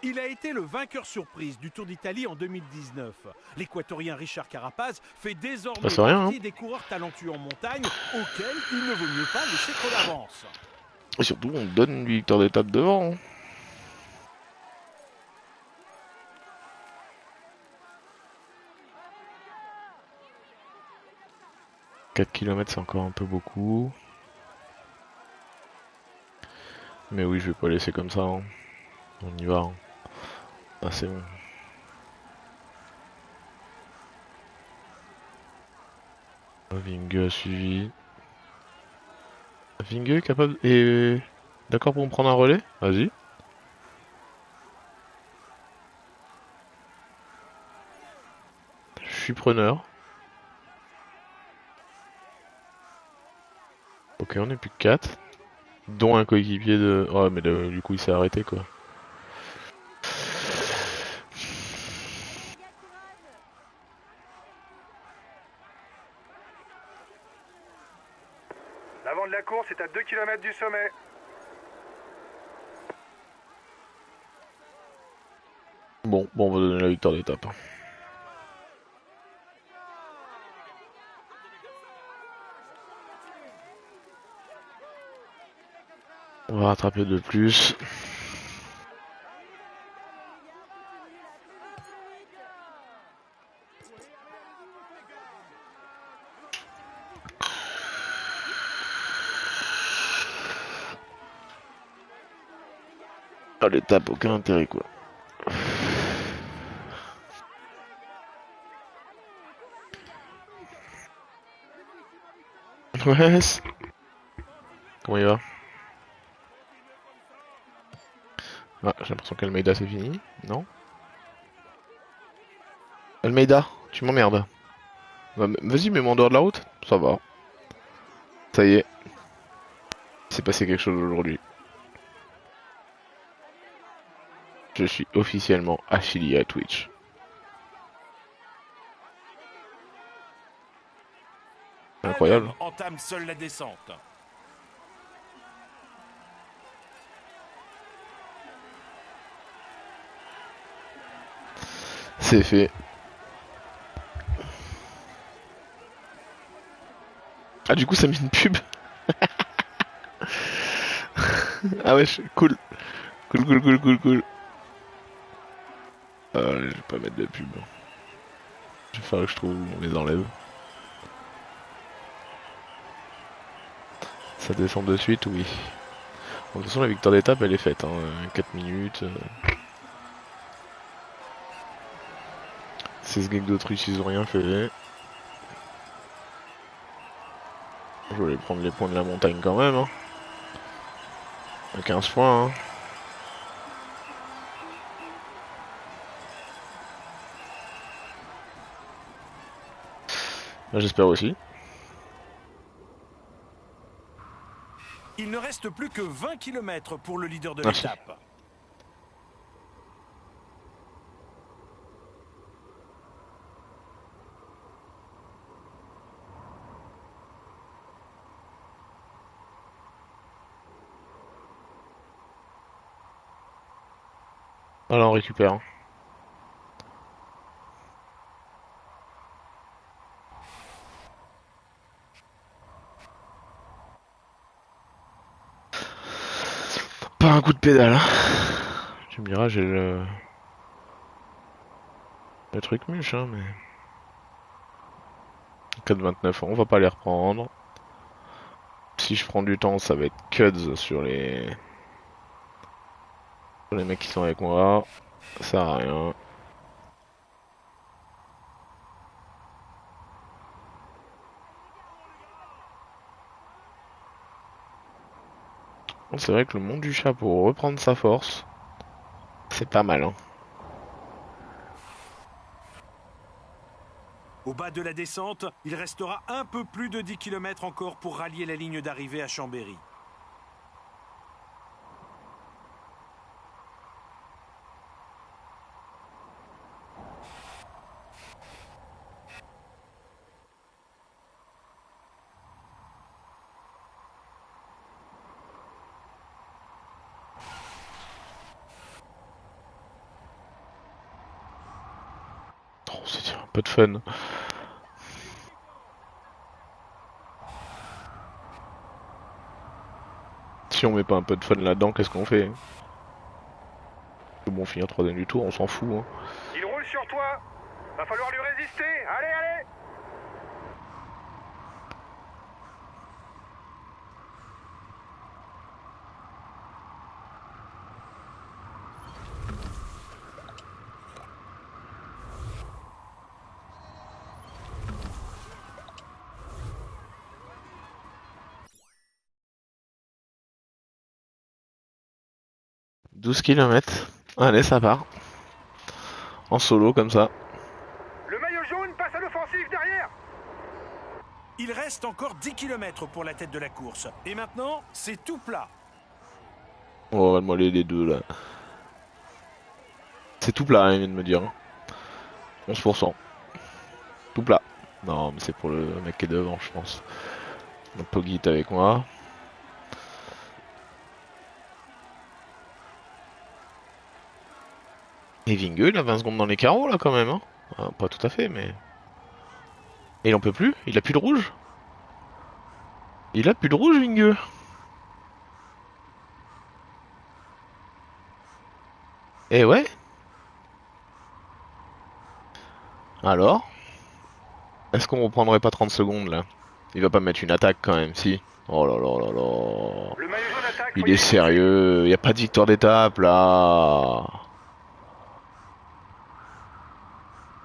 Il a été le vainqueur surprise du Tour d'Italie en 2019. L'Équatorien Richard Carapaz fait désormais
c'est rien,
partie
hein.
des coureurs talentueux en montagne auxquels il ne vaut mieux pas laisser trop d'avance.
Et surtout on donne une victoire d'étape devant. Hein. « 4 km c'est encore un peu beaucoup. Mais oui je vais pas laisser comme ça. Hein. On y va. Hein. Ah, c'est bon. Vinge a suivi. Vinge est capable. Et. D'accord pour me prendre un relais? Vas-y. Je suis preneur. Ok, on est plus que 4. Dont un coéquipier de. Oh, mais du coup, il s'est arrêté quoi.
L'avant de la course est à 2 km du sommet.
Bon, on va donner la victoire d'étape. On va rattraper de plus. Ah, l'étape, aucun intérêt quoi. Ouais. Comment il va? Ah, j'ai l'impression qu'Almeida c'est fini. Non? Almeida, tu m'emmerdes. Vas-y, mets-moi en dehors de la route. Ça va. Ça y est. Il s'est passé quelque chose aujourd'hui. Je suis officiellement affilié à Twitch. Incroyable.
Entame seul la descente.
C'est fait. Ah, du coup, ça met une pub. Ah ouais, cool. Cool. Je vais pas mettre de pub. Je vais faire que je trouve où on les enlève. Ça descend de suite, oui. Bon, de toute façon, la victoire d'étape, elle est faite. Hein. 4 minutes. 16 gigs d'Autriche, ils ont rien fait. Je vais prendre les points de la montagne quand même. Hein. 15 points. Hein. J'espère aussi.
Il ne reste plus que 20 km pour le leader de
Merci.
l'étape.
Alors on récupère. Pas un coup de pédale. Hein. Tu me diras, j'ai le truc muche, hein, mais 4,29, on va pas les reprendre. Si je prends du temps, ça va être cuts sur les mecs qui sont avec moi. Ça sert à rien. C'est vrai que le monde du chat pour reprendre sa force, c'est pas mal. Hein.
Au bas de la descente, il restera un peu plus de 10 km encore pour rallier la ligne d'arrivée à Chambéry.
Oh, c'est un peu de fun. Si on met pas un peu de fun là-dedans, qu'est-ce qu'on fait? Bon, finir 3ème du tour, on s'en fout. Hein.
Il roule sur toi. Va falloir lui résister. Allez.
12 km. Allez, ça part. En solo, comme ça.
Le maillot jaune passe à l'offensive derrière.
Il reste encore 10 km pour la tête de la course. Et maintenant, c'est tout plat.
Oh, regarde-moi les deux, là. C'est tout plat, hein, il vient de me dire. 11%. Tout plat. Non, mais c'est pour le mec qui est devant, je pense. Donc Poggy est avec moi. Et Vingue, il a 20 secondes dans les carreaux, là, quand même. Hein. Ah, pas tout à fait, mais... Et il en peut plus. Il a plus de rouge. Il a plus de rouge, Vingue. Eh ouais. Alors, est-ce qu'on reprendrait pas 30 secondes, là? Il va pas mettre une attaque, quand même, si. Oh là là là là.
Le maillot jaune attaque.
Il est sérieux. Y a pas de victoire d'étape, là.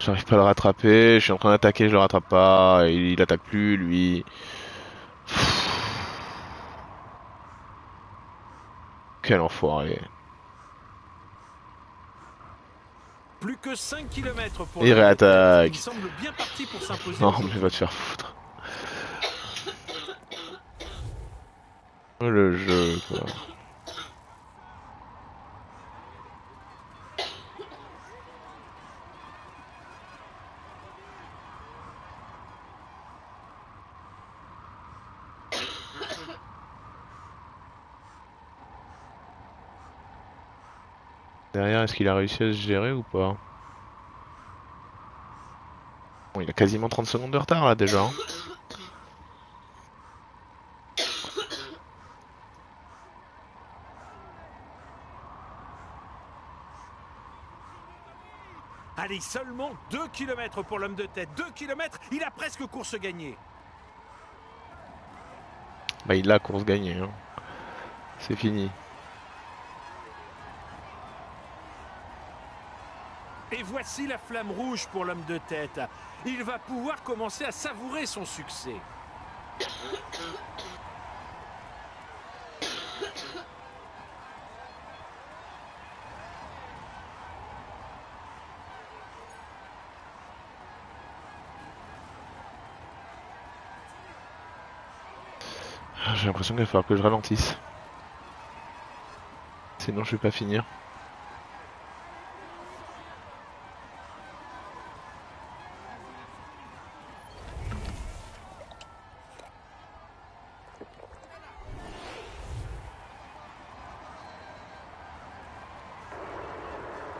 J'arrive pas à le rattraper, je suis en train d'attaquer, je le rattrape pas, il attaque plus lui. Quel enfoiré.
Plus que 5 km pour
Il
l'homme de
réattaque.
tête. Il semble bien parti pour s'imposer.
Non mais va te faire foutre. Le jeu quoi. Derrière, est-ce qu'il a réussi à se gérer ou pas? Bon, il a quasiment 30 secondes de retard là déjà. Hein.
Allez, seulement 2 km pour l'homme de tête. 2 km, il a presque course gagnée.
Bah il a course gagnée. Hein. C'est fini.
Et voici la flamme rouge pour l'homme de tête. Il va pouvoir commencer à savourer son succès.
J'ai l'impression qu'il va falloir que je ralentisse. Sinon je vais pas finir.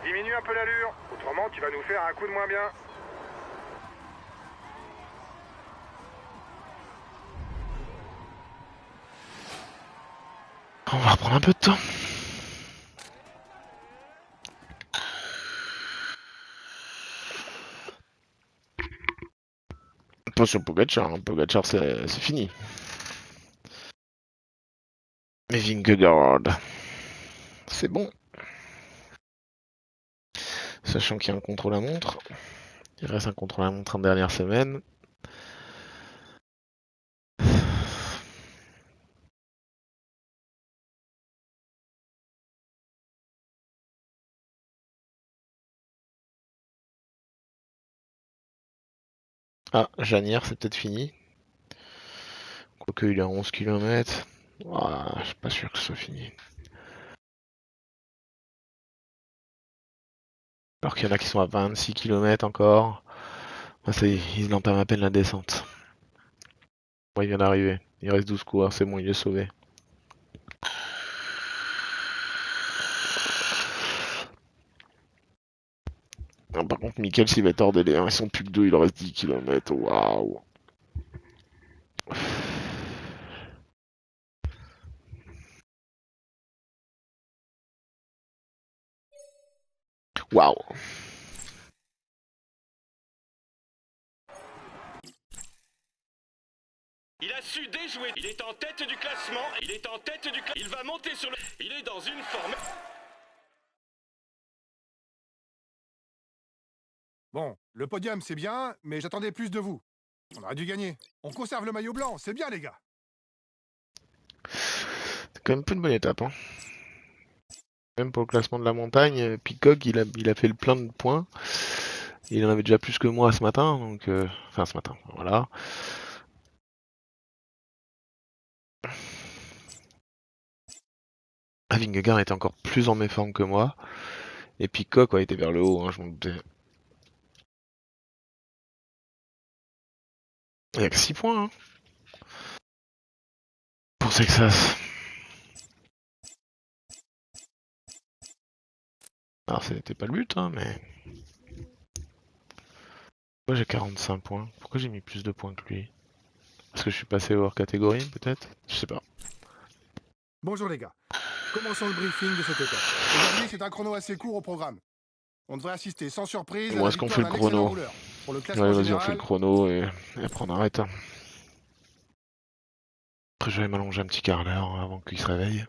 Diminue un peu l'allure, autrement tu vas nous faire un coup de moins bien.
On va reprendre un peu de temps. Pas sur Pogacar, hein. Pogacar c'est fini. Mais Vingegaard, c'est bon. Sachant qu'il y a un contre-la-montre. Il reste un contre-la-montre en dernière semaine. Ah, Janière, c'est peut-être fini. Quoique il est à 11 km. Ah, je suis pas sûr que ce soit fini. Alors qu'il y en a qui sont à 26 km encore. Ah, ça y est, ils entament à peine la descente. Bon, il vient d'arriver. Il reste 12 coureurs, c'est bon, il est sauvé. Ah, par contre, Mikel, s'il va être hors délai, hein, ils sont plus que 2, il reste 10 km. Waouh. Waouh.
Il a su déjouer. Il est en tête du classement. Il est en tête du classement. Il va monter sur le... Il est dans une forme...
Bon, le podium c'est bien, mais j'attendais plus de vous. On aurait dû gagner. On conserve le maillot blanc, c'est bien les gars.
C'est quand même pas une bonne étape, hein. Même pour le classement de la montagne, Peacock il a fait le plein de points. Il en avait déjà plus que moi ce matin, donc enfin ce matin, voilà. Vingegaard était encore plus en méforme que moi. Et Peacock était vers le haut, hein, je m'en doutais. Il n'y a que 6 points, hein. Pour Texas. Alors c'était pas le but, hein, mais... Pourquoi j'ai 45 points? Pourquoi j'ai mis plus de points que lui? Parce que je suis passé hors catégorie, peut-être? Je sais pas.
Bonjour les gars. Commençons le briefing de cette étape. Aujourd'hui, c'est un chrono assez court au programme. On devrait assister sans surprise à
Bon,
la
est-ce qu'on
victoire
fait le
d'un excellent
chrono?
rouleur. Pour le classement
Ouais, vas-y, on fait
général,
le chrono et après on arrête. Hein. Après, je vais m'allonger un petit quart d'heure avant qu'il se réveille.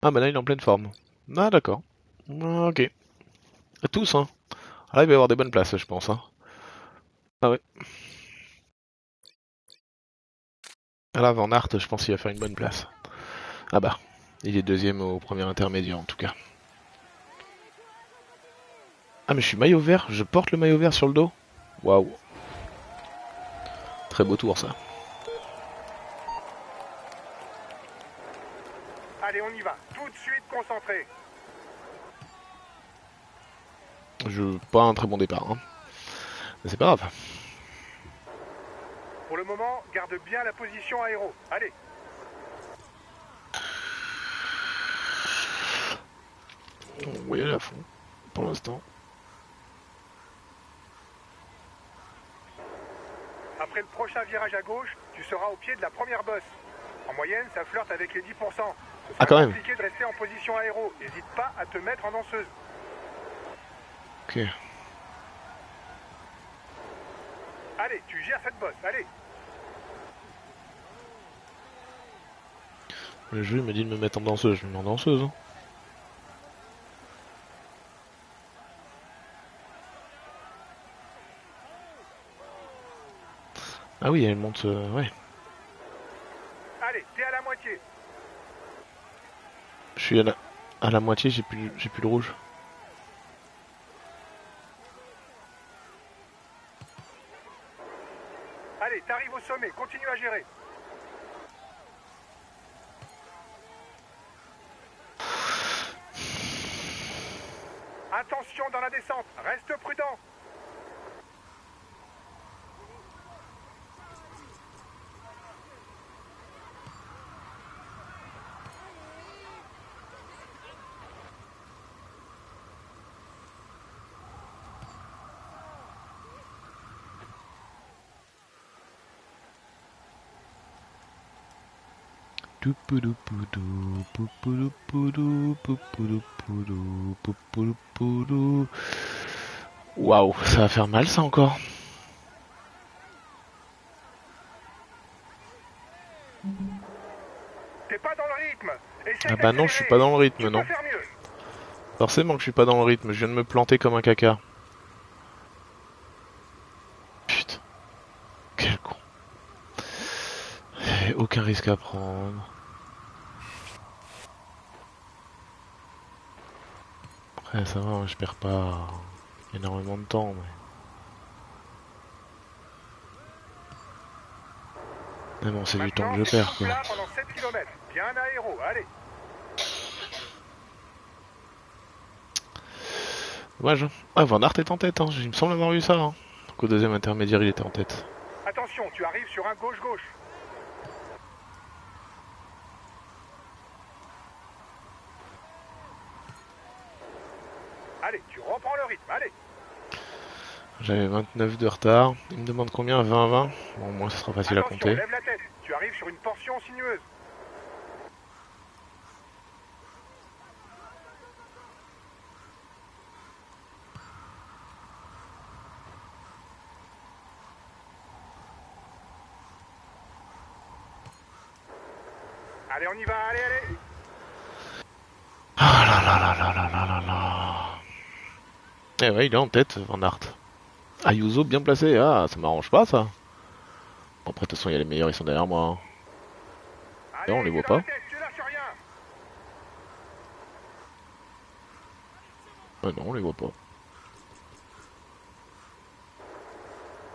Ah, bah là, il est en pleine forme. Ah, d'accord. Ah, ok. À tous, hein. Ah, là, il va y avoir des bonnes places, je pense. Hein. Ah ouais. Ah là, Van Aert, je pense qu'il va faire une bonne place. Ah bah, il est deuxième au premier intermédiaire, en tout cas. Ah, mais je suis maillot vert. Je porte le maillot vert sur le dos. Waouh. Très beau tour, ça.
Allez, on y va. Tout de suite concentré.
Pas un très bon départ, hein. Mais c'est pas grave.
Pour le moment, garde bien la position aéro. Allez.
On va y aller à fond, pour l'instant.
Après le prochain virage à gauche, tu seras au pied de la première bosse. En moyenne, ça flirte avec les 10%. Ce sera
Ah, quand même.
compliqué de rester en position aéro. N'hésite pas à te mettre en danseuse.
Ok.
Allez, tu gères cette bosse. Allez.
Le jeu me dit de me mettre en danseuse. Je me mets en danseuse, hein. Ah oui, elle monte... ouais.
Allez, t'es à la moitié.
Je suis à la moitié, j'ai plus le rouge.
Allez, t'arrives au sommet. Continue à gérer. Attention dans la descente. Reste prudent.
Waouh, ça va faire mal ça encore.
T'es pas dans le rythme. Essaye
Ah bah non, je suis pas dans le rythme, non.
faire mieux.
Forcément que je suis pas dans le rythme, je viens de me planter comme un caca. Putain. Quel con. Aucun risque à prendre. Après ça va, je perds pas énormément de temps. Mais bon, c'est du temps que je perds quoi.
Là pendant 7 km. Bien aéro, allez.
Dommage. Ah, Van Aert est en tête, hein. Il me semble avoir eu ça. Hein. Donc au deuxième intermédiaire, il était en tête.
Attention, tu arrives sur un gauche-gauche. Allez, tu reprends le rythme, allez.
J'avais 29 de retard. Il me demande combien? 20-20. Bon, au moins, ce sera facile à
Attention,
compter.
lève la tête. Tu arrives sur une portion sinueuse. Allez, on y va, allez, allez.
Ah là là là là là là là là. Eh ouais, il est en tête, Van Aert. Ayuso bien placé. Ah, ça m'arrange pas, ça. Bon, après, de toute façon, il y a les meilleurs, ils sont derrière moi. Hein.
Allez,
on les voit
t'es dans
pas.
la tête, tu lâches
Ah non, on les voit pas.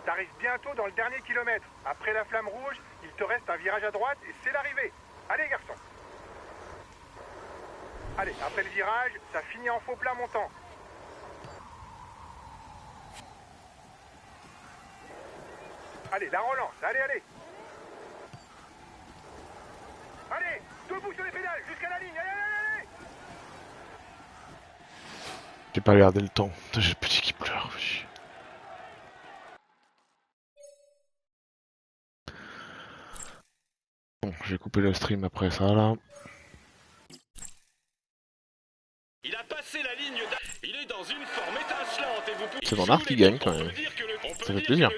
T'arrives bientôt dans le dernier kilomètre. Après la flamme rouge, il te reste un virage à droite et c'est l'arrivée. Allez, garçon. Allez, après le virage, ça finit en faux plat montant. Allez, la relance, allez, allez. Allez, debout sur les pédales, jusqu'à la ligne, allez, allez, allez.
J'ai pas regardé le temps. Putain, j'ai le petit qui pleure. Bon, j'ai coupé le stream après ça là.
Il a passé la ligne il est dans une forme étincelante et vous pouvez...
C'est Van Aert qui gagne quand même. Ça fait plaisir.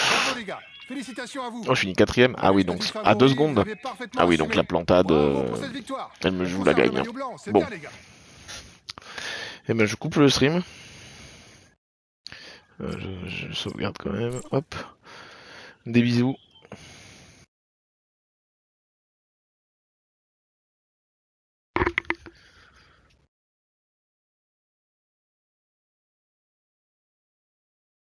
Bravo les gars, félicitations à vous.
Oh, je finis 4ème. Ah oui, donc à 2 secondes. Ah oui, donc la plantade, elle me joue la gagne.
C'est
Bon.
bien, les gars.
Et ben je coupe le stream. Je sauvegarde quand même. Hop. Des bisous.